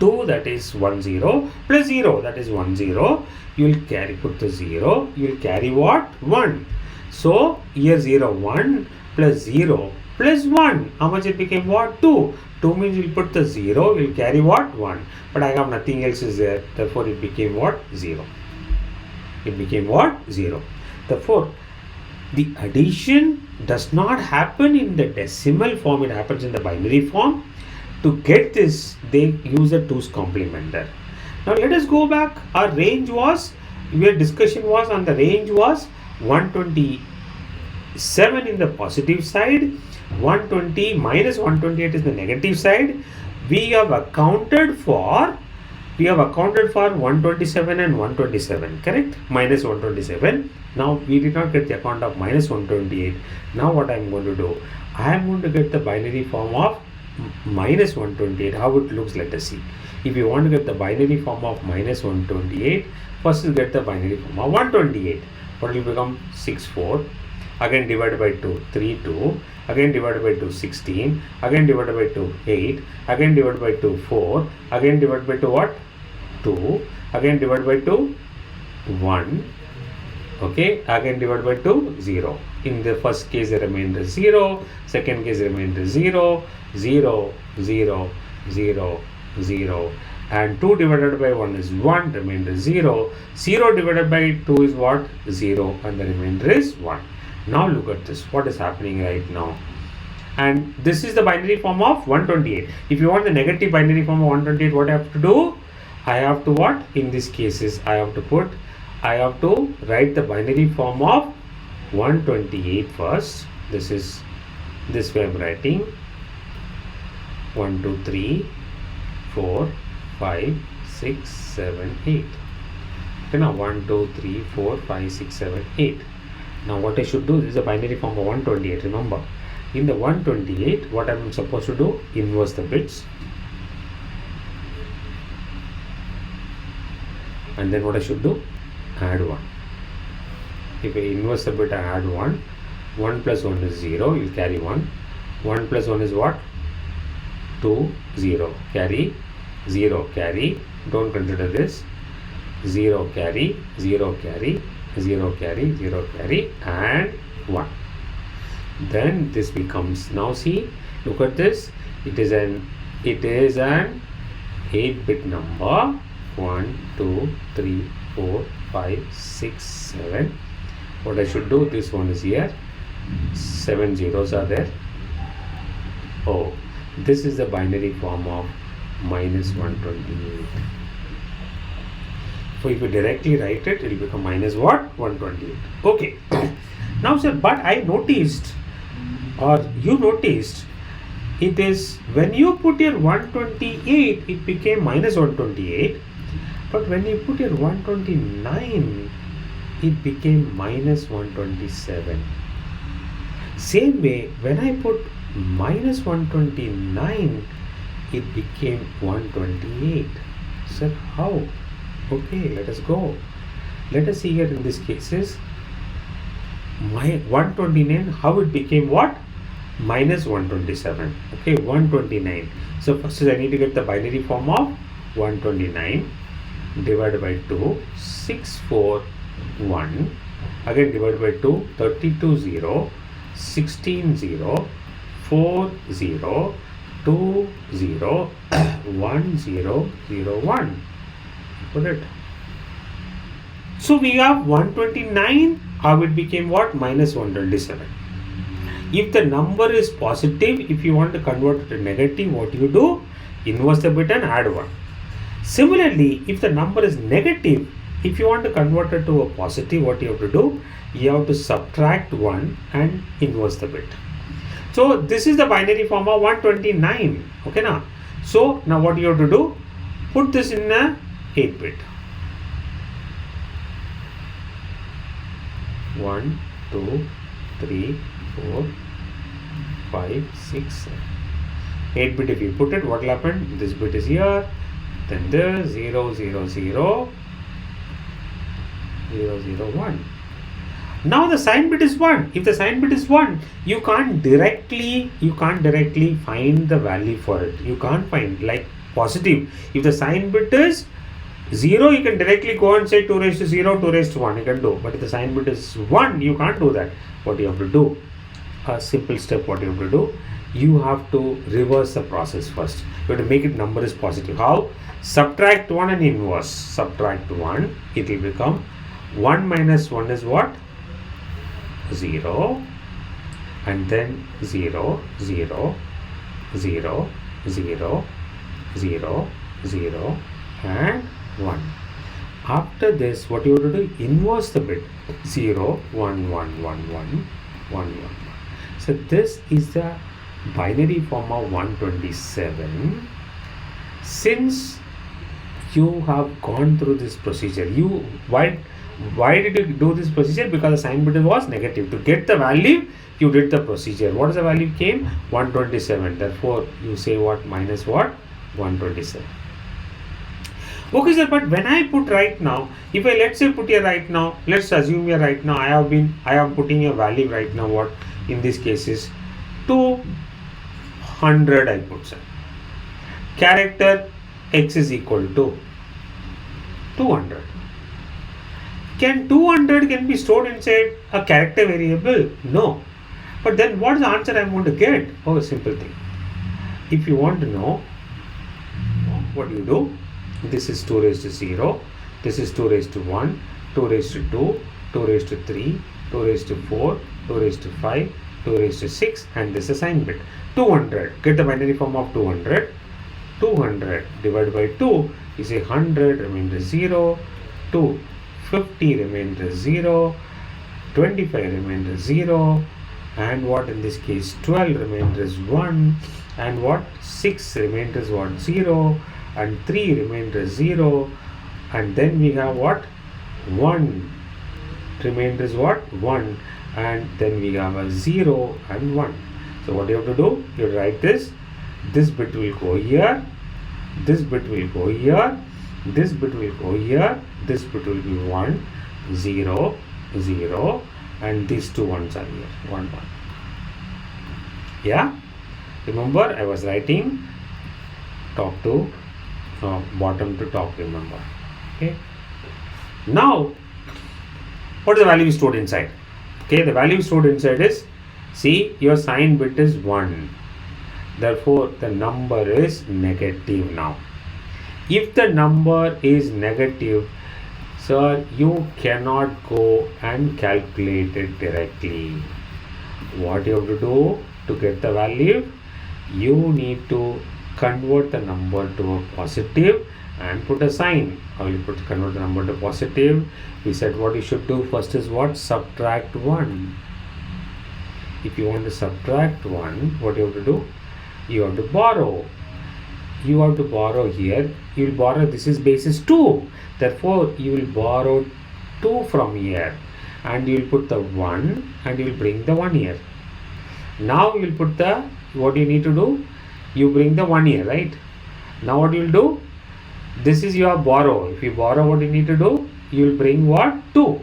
2, that is 1 0, plus 0, that is 1 0. You will carry, put the 0, you will carry what? 1. So here 0 1 plus 0 plus 1, how much it became what? 2. 2 means you will put the 0, you will carry what? 1. But I have nothing else is there, therefore it became what? 0. It became what? 0. Therefore the addition does not happen in the decimal form, it happens in the binary form. To get this, they use a 2's complementer. Now let us go back. Our range was, your discussion was on the range was 127 in the positive side, 120 minus 128 is the negative side. We have accounted for 127 and 127, correct? Minus 127. Now we did not get the account of minus 128. Now what I am going to do? I am going to get the binary form of minus 128. How it looks, let us see. If you want to get the binary form of minus 128, first you get the binary form of 128. What will become? 6 4. Again divided by 2, 3 2. Again divided by 2, 16. Again divided by 2, 8. Again divided by 2, 4. Again divided by 2, what? 2. Again divided by 2, 1. Okay. Again divided by 2, 0. In the first case the remainder is 0. Second case the remainder is 0. 0 0 0 0. And 2 divided by 1 is 1, remainder is 0. 0 divided by 2 is what? 0, and the remainder is 1. Now look at this, what is happening right now. And this is the binary form of 128. If you want the negative binary form of 128, what I have to do? I have to what? In these cases, I have to write the binary form of 128 first. This is this way I am writing. 1 2 3 4 5 6 7 8. Okay, now 1 2 3 4 5 6 7 8. Now what I should do, this is a binary form of 128. Remember, in the 128, what I am supposed to do? Inverse the bits. And then what I should do? Add 1. If I inverse the bit, I add 1. 1 plus 1 is 0. You will carry 1. 1 plus 1 is what? 2 0. Carry 0. Carry. Don't consider this. 0 carry. 0 carry. 0 carry. 0 carry. And 1. Then this becomes, now see, look at this. It is an 8-bit number. 1 2 3 4 5 6 7. What I should do? This one is here. 7 zeros are there. Oh, this is the binary form of minus 128. So if you directly write it, it will become minus what? 128. Okay. Now sir, but I noticed, or you noticed, it is when you put your 128, it became minus 128. But when you put your 129, it became minus 127. Same way, when I put minus 129, it became 128. Sir, how? Okay, let us go. Let us see here in these cases, my 129, how it became what? Minus 127. Okay, 129. So first is I need to get the binary form of 129 divided by 2, 6 4 1. Again divided by 2, 32 0, 16 0, 4 0, 2 0, 1 0 0 1. Put it. So we have 129. How it became what? Minus 127. If the number is positive, if you want to convert it to negative, what you do? Inverse the bit and add 1. Similarly, if the number is negative, if you want to convert it to a positive, what you have to do? You have to subtract 1 and inverse the bit. So this is the binary form of 129. Okay now. So now what you have to do? Put this in a 8 bit. 1, 2, 3, 4, 5, 6, 7. 8 bit if you put it, what will happen? This bit is here, then this 0, 0, 0, 0, 0, 1. Now the sign bit is 1. If the sign bit is 1, you can't directly find the value for it. You can't find like positive. If the sign bit is 0, you can directly go and say 2 raised to 0, 2 raised to 1, you can do. But if the sign bit is 1, you can't do that. What you have to do? A simple step, what you have to do? You have to reverse the process first. You have to make it number is positive. How? Subtract 1 and inverse. Subtract 1, it will become 1 minus 1 is what? 0, and then 0, 0, 0, 0, 0, 0, and 1. After this, what you have to do? Inverse the bit. 0, 1, 1, 1, 1, 1, 1. So this is the binary form of 127. Since you have gone through this procedure, why did you do this procedure? Because the sign bit was negative. To get the value, you did the procedure. What is the value came? 127. Therefore, you say what? Minus what? 127. Okay, sir, but when I put right now, if I let's say put here right now, let's assume here right now, I am putting a value right now, what in this case is 200 I put, sir. Character x is equal to 200. Can 200 can be stored inside a character variable? No. But then what is the answer I am going to get? Oh, a simple thing. If you want to know, what do you do? This is 2 raised to 0. This is 2 raised to 1, 2 raised to 2, 2 raised to 3, 2 raised to 4, 2 raised to 5, 2 raised to 6, and this is sign bit. 200. Get the binary form of 200. 200 divided by 2 is 100, remainder 0, 2. 50 remainder 0, 25 remainder 0, and what in this case 12 remainder is 1, and what 6 remainder is what 0, and 3 remainder 0, and then we have what 1 remainder is what 1, and then we have a 0 and 1. So what you have to do? You write this bit will go here, this bit will go here, this bit will go here, this bit will be 1, 0, 0, and these two ones are here, 1, 1. Yeah? Remember, I was writing top to bottom to top, remember. Okay? Now, what is the value stored inside? Okay, the value stored inside is, see, your sign bit is 1. Therefore, the number is negative now. If the number is negative, sir, you cannot go and calculate it directly. What you have to do to get the value? You need to convert the number to a positive and put a sign. How will you convert the number to positive? We said what you should do first is what? Subtract 1. If you want to subtract 1, what you have to do? You have to borrow. You have to borrow here. You will borrow, this is basis 2. Therefore, you will borrow 2 from here. And you will put the 1 and you will bring the 1 here. Now you will put the, what you need to do? You bring the 1 here, right? Now what you will do? This is your borrow. If you borrow, what you need to do? You will bring what? 2.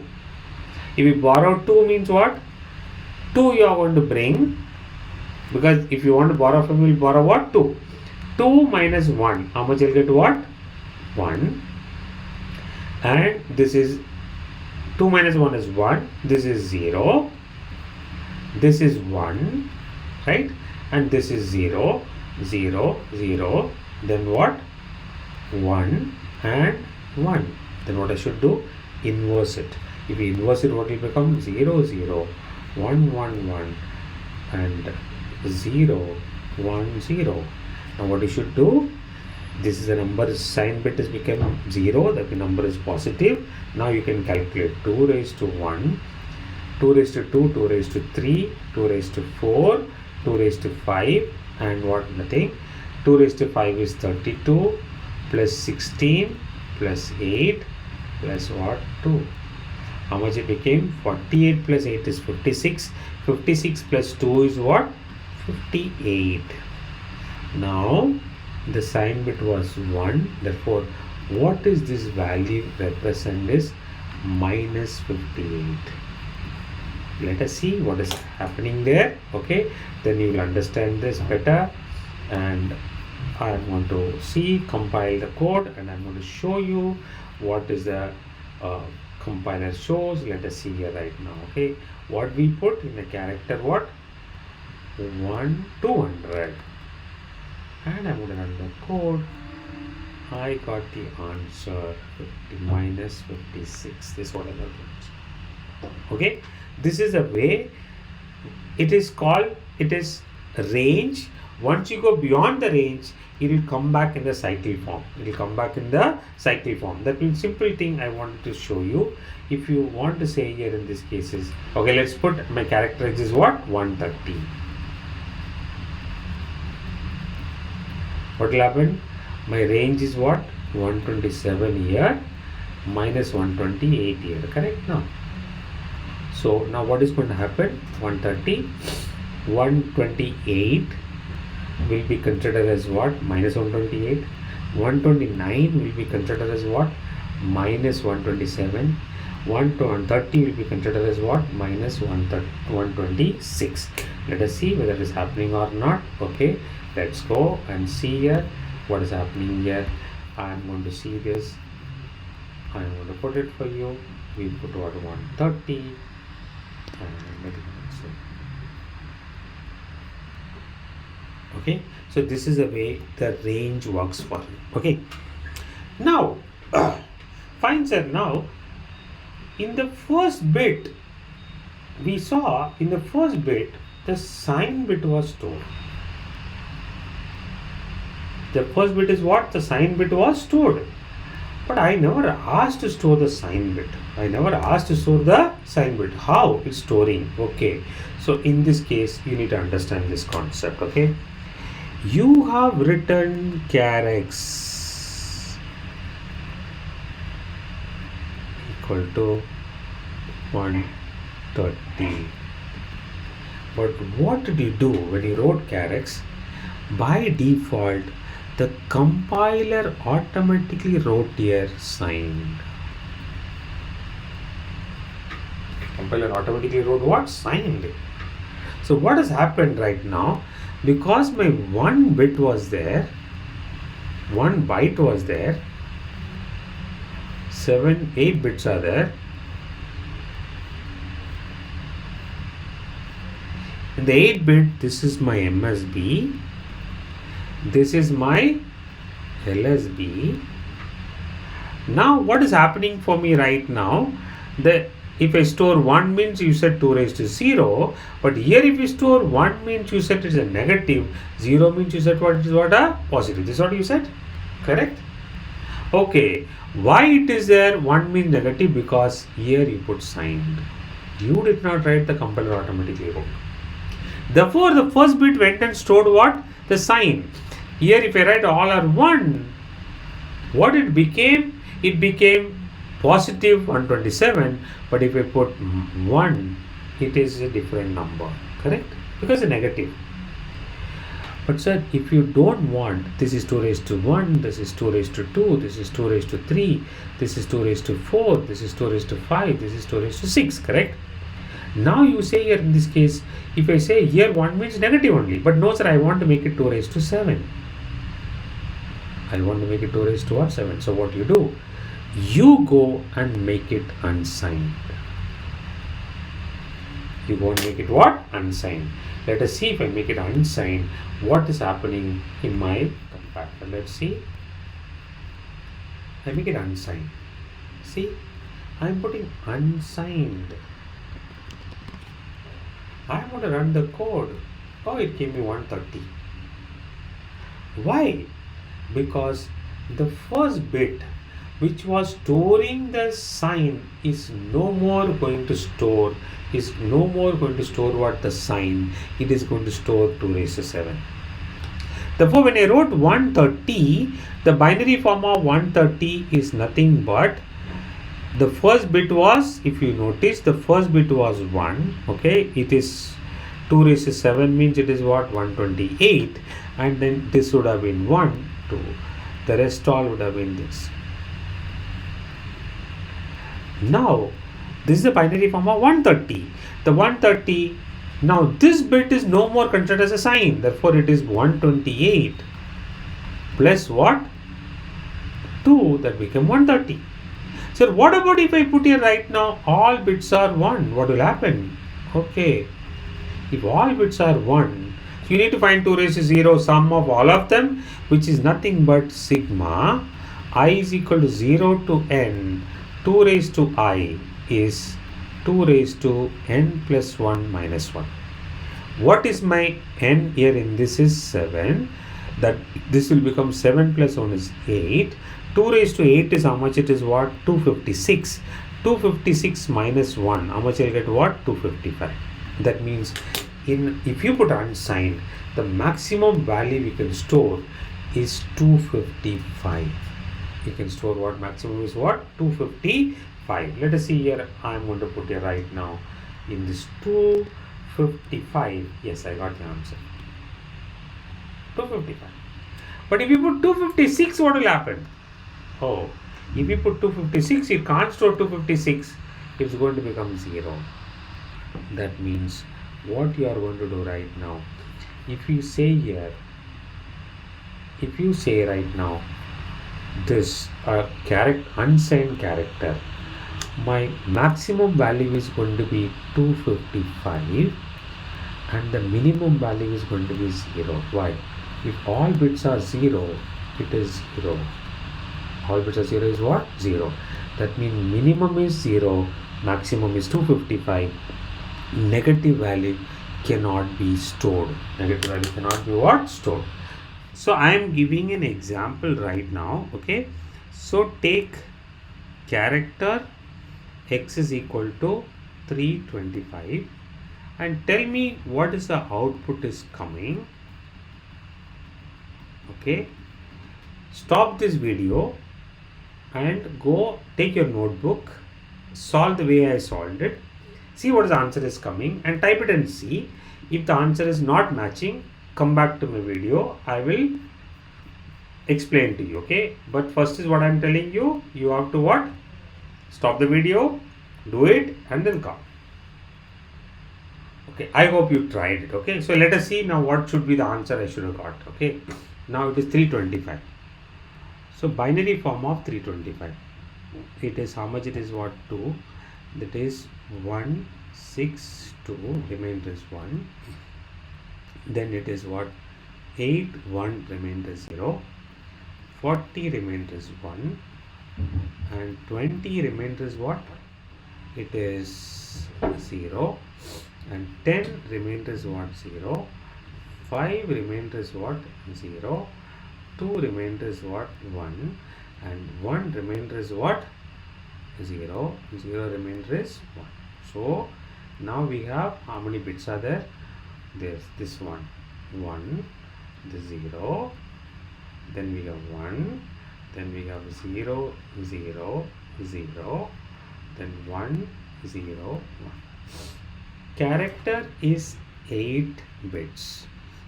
If you borrow 2 means what? 2 you are going to bring. Because if you want to borrow from, you will borrow what? 2. 2 minus 1. How much you will get what? 1. And this is 2 minus 1 is 1. This is 0. This is 1. Right? And this is 0. 0. 0. Then what? 1 and 1. Then what I should do? Inverse it. If you inverse it, what will become? 0, 0, 1, 1, 1 and 0, 1, 0. Now what you should do? This is the number, sign bit has become 0, the number is positive. Now you can calculate 2 raised to 1, 2 raised to 2, 2 raised to 3, 2 raised to 4, 2 raised to 5, and what? Nothing. 2 raised to 5 is 32, plus 16, plus 8, plus what? 2. How much it became? 48 plus 8 is 56. 56 plus 2 is what? 58. Now the sign bit was 1. Therefore, what is this value represent is minus 58. Let us see what is happening there. Okay, then you will understand this better. And I want to compile the code, and I'm going to show you what is the compiler shows. Let us see here right now. Okay, what we put in the character, what? 1 200, and I'm going to run the code. I got the answer 50 minus 56. This is what I got. Okay, this is a way. It is called, it is range. Once you go beyond the range, it will come back in the cycle form. It will come back in the cycle form. That means simple thing I wanted to show you. If you want to say here in this case is, okay, let's put my character X is what? 130. What will happen? My range is what? 127 here minus 128 here. Correct? Now. So now what is going to happen? 130, 128 will be considered as what? Minus 128. 129 will be considered as what? Minus 127. 130 will be considered as what? Minus 126. Let us see whether it is happening or not. Okay, let's go and see here what is happening here. I am going to see this. I am going to put it for you. We put what? 130 and let it answer. Okay, so this is the way the range works for you. Okay, now fine sir. Now in the first bit, we saw in the first bit the sign bit was stored. The first bit is what? The sign bit was stored. But I never asked to store the sign bit. I never asked to store the sign bit. How? It's storing. Okay, so in this case you need to understand this concept. Okay, you have written char x equal to 130. But what did you do when you wrote char x? By default, the compiler automatically wrote here signed. Compiler automatically wrote what? Signed. So what has happened right now? Because my 1 bit was there, 1 byte was there, 8 bits are there. In the 8 bit, this is my MSB, this is my LSB. Now what is happening for me right now? If I store 1 means you said 2 raised to 0, but here if you store 1 means you said it's a negative, 0 means you said what is what? A positive. This is what you said? Correct? Okay, why it is there 1 means negative? Because here you put signed. You did not write, the compiler automatically wrote. Therefore the first bit went and stored what? The sign. Here if I write all are 1, what it became? It became positive 127, but if I put 1, it is a different number. Correct? Because it's negative. But sir, if you don't want, this is 2 raised to 1, this is 2 raised to 2, this is 2 raised to 3, this is 2 raised to 4, this is 2 raised to 5, this is 2 raised to 6, correct? Now you say here in this case, if I say here 1 means negative only, but no sir, I want to make it 2 raised to 7. I want to make it 2 raised to what? 7. So what you do? You go and make it unsigned. You go and make it what? Unsigned. Let us see if I make it unsigned, what is happening in my compiler. Let's see. I make it unsigned. See, I am putting unsigned. I want to run the code. Oh, it gave me 130. Why? because the first bit which was storing the sign is no more going to store what the sign. It is going to store 2 raised to 7. Therefore, when I wrote 130, the binary form of 130 is nothing but the first bit was, if you notice, the first bit was 1. Okay, it is 2 raised to 7 means it is what, 128, and then this would have been 1, 2. The rest all would have been this. Now, this is the binary form of 130. The 130, now this bit is no more considered as a sign. Therefore, it is 128 plus what? 2, that became 130. So, what about if I put here right now all bits are 1? What will happen? Okay, if all bits are 1, so you need to find 2 raised to 0 sum of all of them, which is nothing but sigma I is equal to 0 to n. 2 raised to I is 2 raised to n plus 1 minus 1. What is my n here in this is 7. That this will become 7 plus 1 is 8. 2 raised to 8 is how much? It is what? 256. 256 minus 1. How much I'll get what? 255. That means if you put unsigned, the maximum value we can store is 255. You can store what? Maximum is what? 255. Let us see here. I am going to put here right now in this 255. Yes, I got the answer. 255. But if you put 256, what will happen? Oh, if you put 256, it can't store 256. It's going to become 0. That means what you are going to do right now, if you say here, if you say right now, this unsigned character, my maximum value is going to be 255 and the minimum value is going to be 0. Why? If all bits are 0, it is 0. All bits are 0 is what? 0. That means minimum is 0, maximum is 255. Negative value cannot be stored. Negative value cannot be what? Stored. So I am giving an example right now. Okay. So take character x is equal to 325 and tell me what is the output is coming. Okay. Stop this video and go take your notebook, solve the way I solved it, see what the answer is coming and type it and see. If the answer is not matching, come back to my video. I will explain to you. Okay, but first is what I am telling you. You have to what? Stop the video, do it and then come. Okay, I hope you tried it. Okay, so let us see now what should be the answer I should have got. Okay, now it is 325. So binary form of 325. It is how much? It is what? 2. That is 1, 6, 2. Remainder is 1. Then it is what? 8, 1. Remainder is 0. 40 remainder is 1. And 20 remainder is what? It is 0. And 10 remainder is what? 0. 5 remainder is what? 0. 2 remainder is what? 1. And 1 remainder is what? 0. 0 remainder is 1. So now we have how many bits are there? There's this one, 1, the 0, then we have 1, then we have 0, 0, 0, then 1, 0, 1. Character is 8 bits.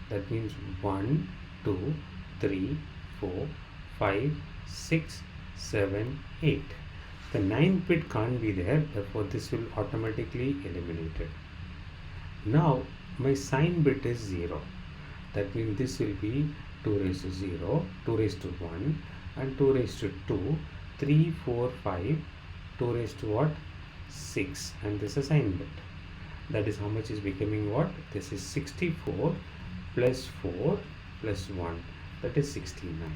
That means 1, 2, 3, 4, 5, 6, 7, 8. The 9th bit can't be there, therefore this will automatically eliminated. Now my sign bit is 0. That means this will be 2 raised to 0, 2 raised to 1 and 2 raised to 2, 3, 4, 5, 2 raised to what? 6 and this is a sign bit. That is how much is becoming what? This is 64 plus 4 plus 1, that is 69.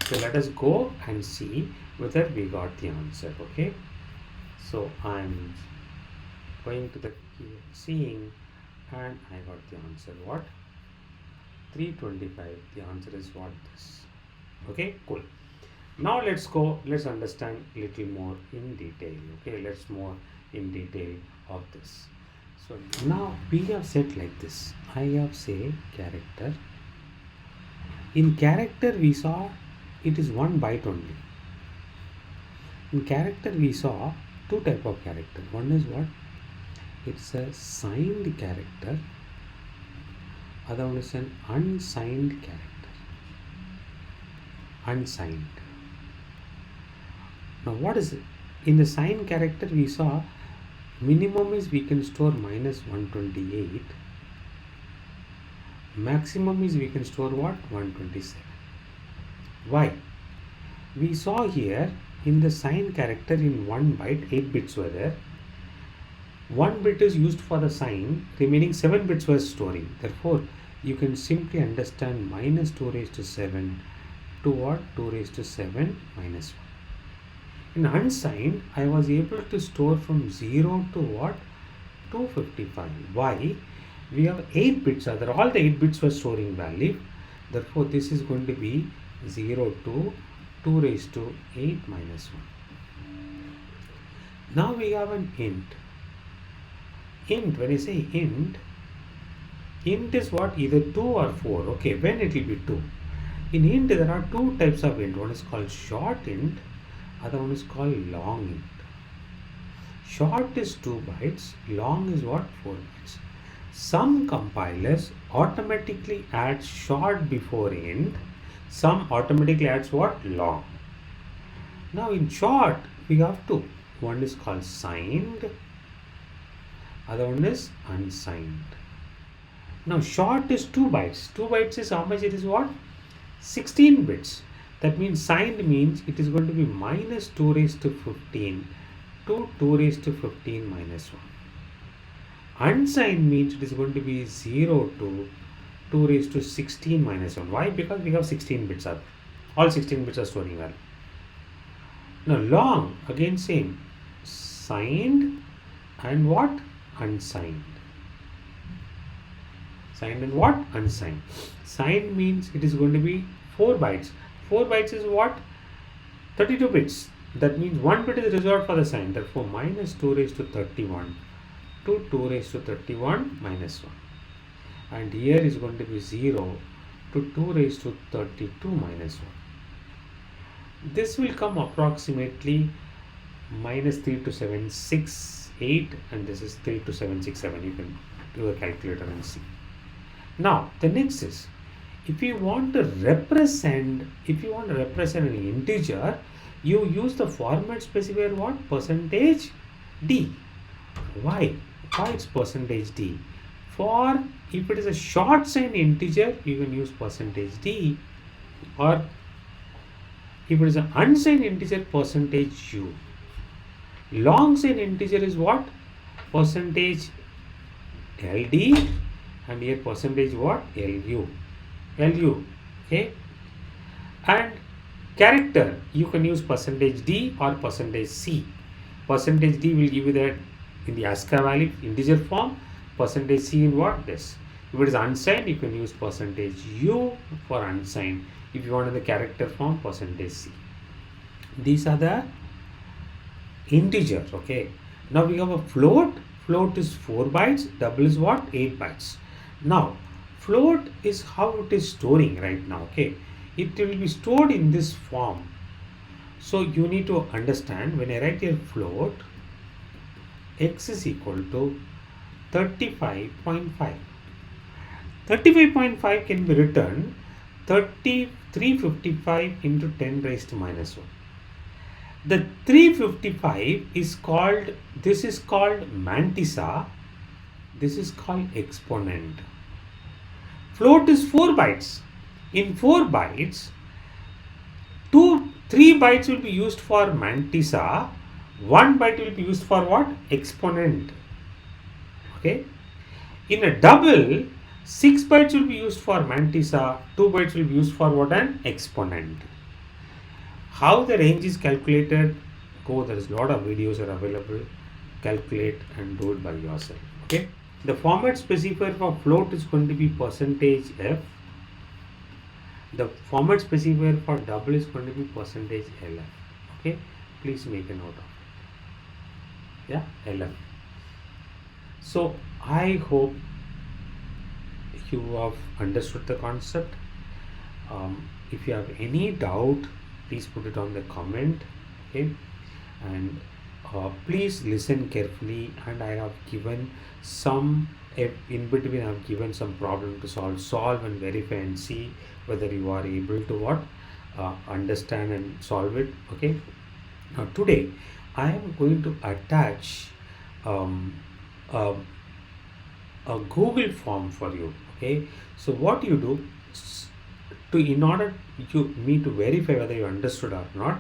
So let us go and see whether we got the answer. Okay, so I'm going to the seeing and I got the answer what? 325. The answer is what? This. Okay, cool. Now let's understand little more in detail. Okay, let's more in detail of this. So now we have said like this. I have say character. In character we saw it is one byte only. In character we saw two type of character. One is what? It's a signed character. Other one is an unsigned character. Unsigned. Now what is it? In the signed character we saw minimum is we can store minus 128. Maximum is we can store what? 127. Why? We saw here in the signed character in 1 byte 8 bits were there. 1 bit is used for the sign, remaining 7 bits were storing. Therefore, you can simply understand minus 2 raised to 7 to what? 2 raised to 7 minus 1. In unsigned, I was able to store from 0 to what? 255. Why? We have 8 bits. Other all the 8 bits were storing value. Therefore, this is going to be 0 to 2 raised to 8 minus 1. Now we have an int. Int, when I say int is what? Either 2 or 4. Okay, when it will be 2? In int, there are two types of int. One is called short int, other one is called long int. Short is 2 bytes, long is what? 4 bytes. Some compilers automatically add short before int, some automatically adds what? Long. Now in short, we have two. One is called signed, other one is unsigned. Now short is 2 bytes. 2 bytes is how much? It is what? 16 bits. That means signed means it is going to be minus 2 raised to 15 to 2 raised to 15 minus 1. Unsigned means it is going to be 0 to 2 raised to 16 minus 1. Why? Because we have 16 bits. All 16 bits are storing value. Now long, again same. Signed and what? Unsigned. Signed and what? Unsigned. Signed means it is going to be 4 bytes. 4 bytes is what? 32 bits. That means 1 bit is reserved for the sign. Therefore, minus 2 raised to 31 to 2 raised to 31 minus 1. And here is going to be 0 to 2 raised to 32 minus 1. This will come approximately minus 32768, and this is 32767. You can do a calculator and see. Now the next is, if you want to represent an integer, you use the format specifier what? Percentage D. Why it's percentage D? For if it is a short sign integer, you can use percentage D, or if it is an unsigned integer, percentage U. Long sign integer is what? Percentage LD, and here percentage what? LU. Okay. And character, you can use percentage D or percentage C. Percentage D will give you that in the ASCII value integer form. Percentage C in what? This. If it is unsigned, you can use percentage U for unsigned. If you want in the character form, percentage C. These are the integers. Okay. Now we have a float. Float is 4 bytes. Double is what? 8 bytes. Now float is how it is storing right now. Okay. It will be stored in this form. So you need to understand, when I write here float, x is equal to 35.5. 35.5 can be written 355 into 10 raised to minus 1. The 355 is called, this is called mantissa, this is called exponent. Float is 4 bytes. In 4 bytes, 3 bytes will be used for mantissa, 1 byte will be used for what? Exponent. Okay. In a double, 6 bytes will be used for mantissa, 2 bytes will be used for what? An exponent. How the range is calculated, there is a lot of videos are available. Calculate and do it by yourself. Okay. The format specifier for float is going to be percentage F, The format specifier for double is going to be percentage LF. Okay, please make a note of it. Yeah, LF. So I hope you have understood the concept. If you have any doubt, please put it on the comment. Okay, and please listen carefully. And I have given some in between. I have given some problem to solve and verify and see whether you are able to what understand and solve it. Okay. Now today I am going to attach um, a a Google form for you. Okay, so what you do to in order me to verify whether you understood or not,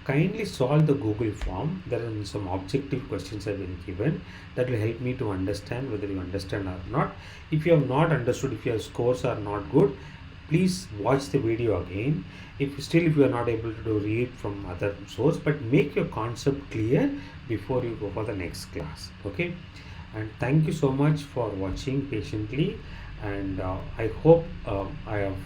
kindly solve the Google form. There are some objective questions have been given that will help me to understand whether you understand or not. If you have not understood, if your scores are not good, please watch the video again. If you are not able to read from other source, but make your concept clear before you go for the next class. Okay, and thank you so much for watching patiently, and I hope I have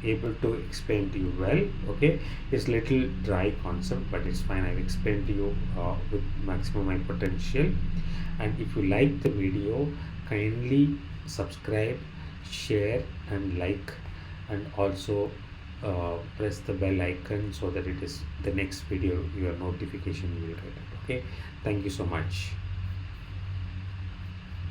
able to explain to you well. Okay, it's little dry concept, but it's fine. I've explained to you with maximum my potential. And if you like the video, kindly subscribe, share and like, and also press the bell icon so that it is the next video your notification you will get it. Okay, thank you so much.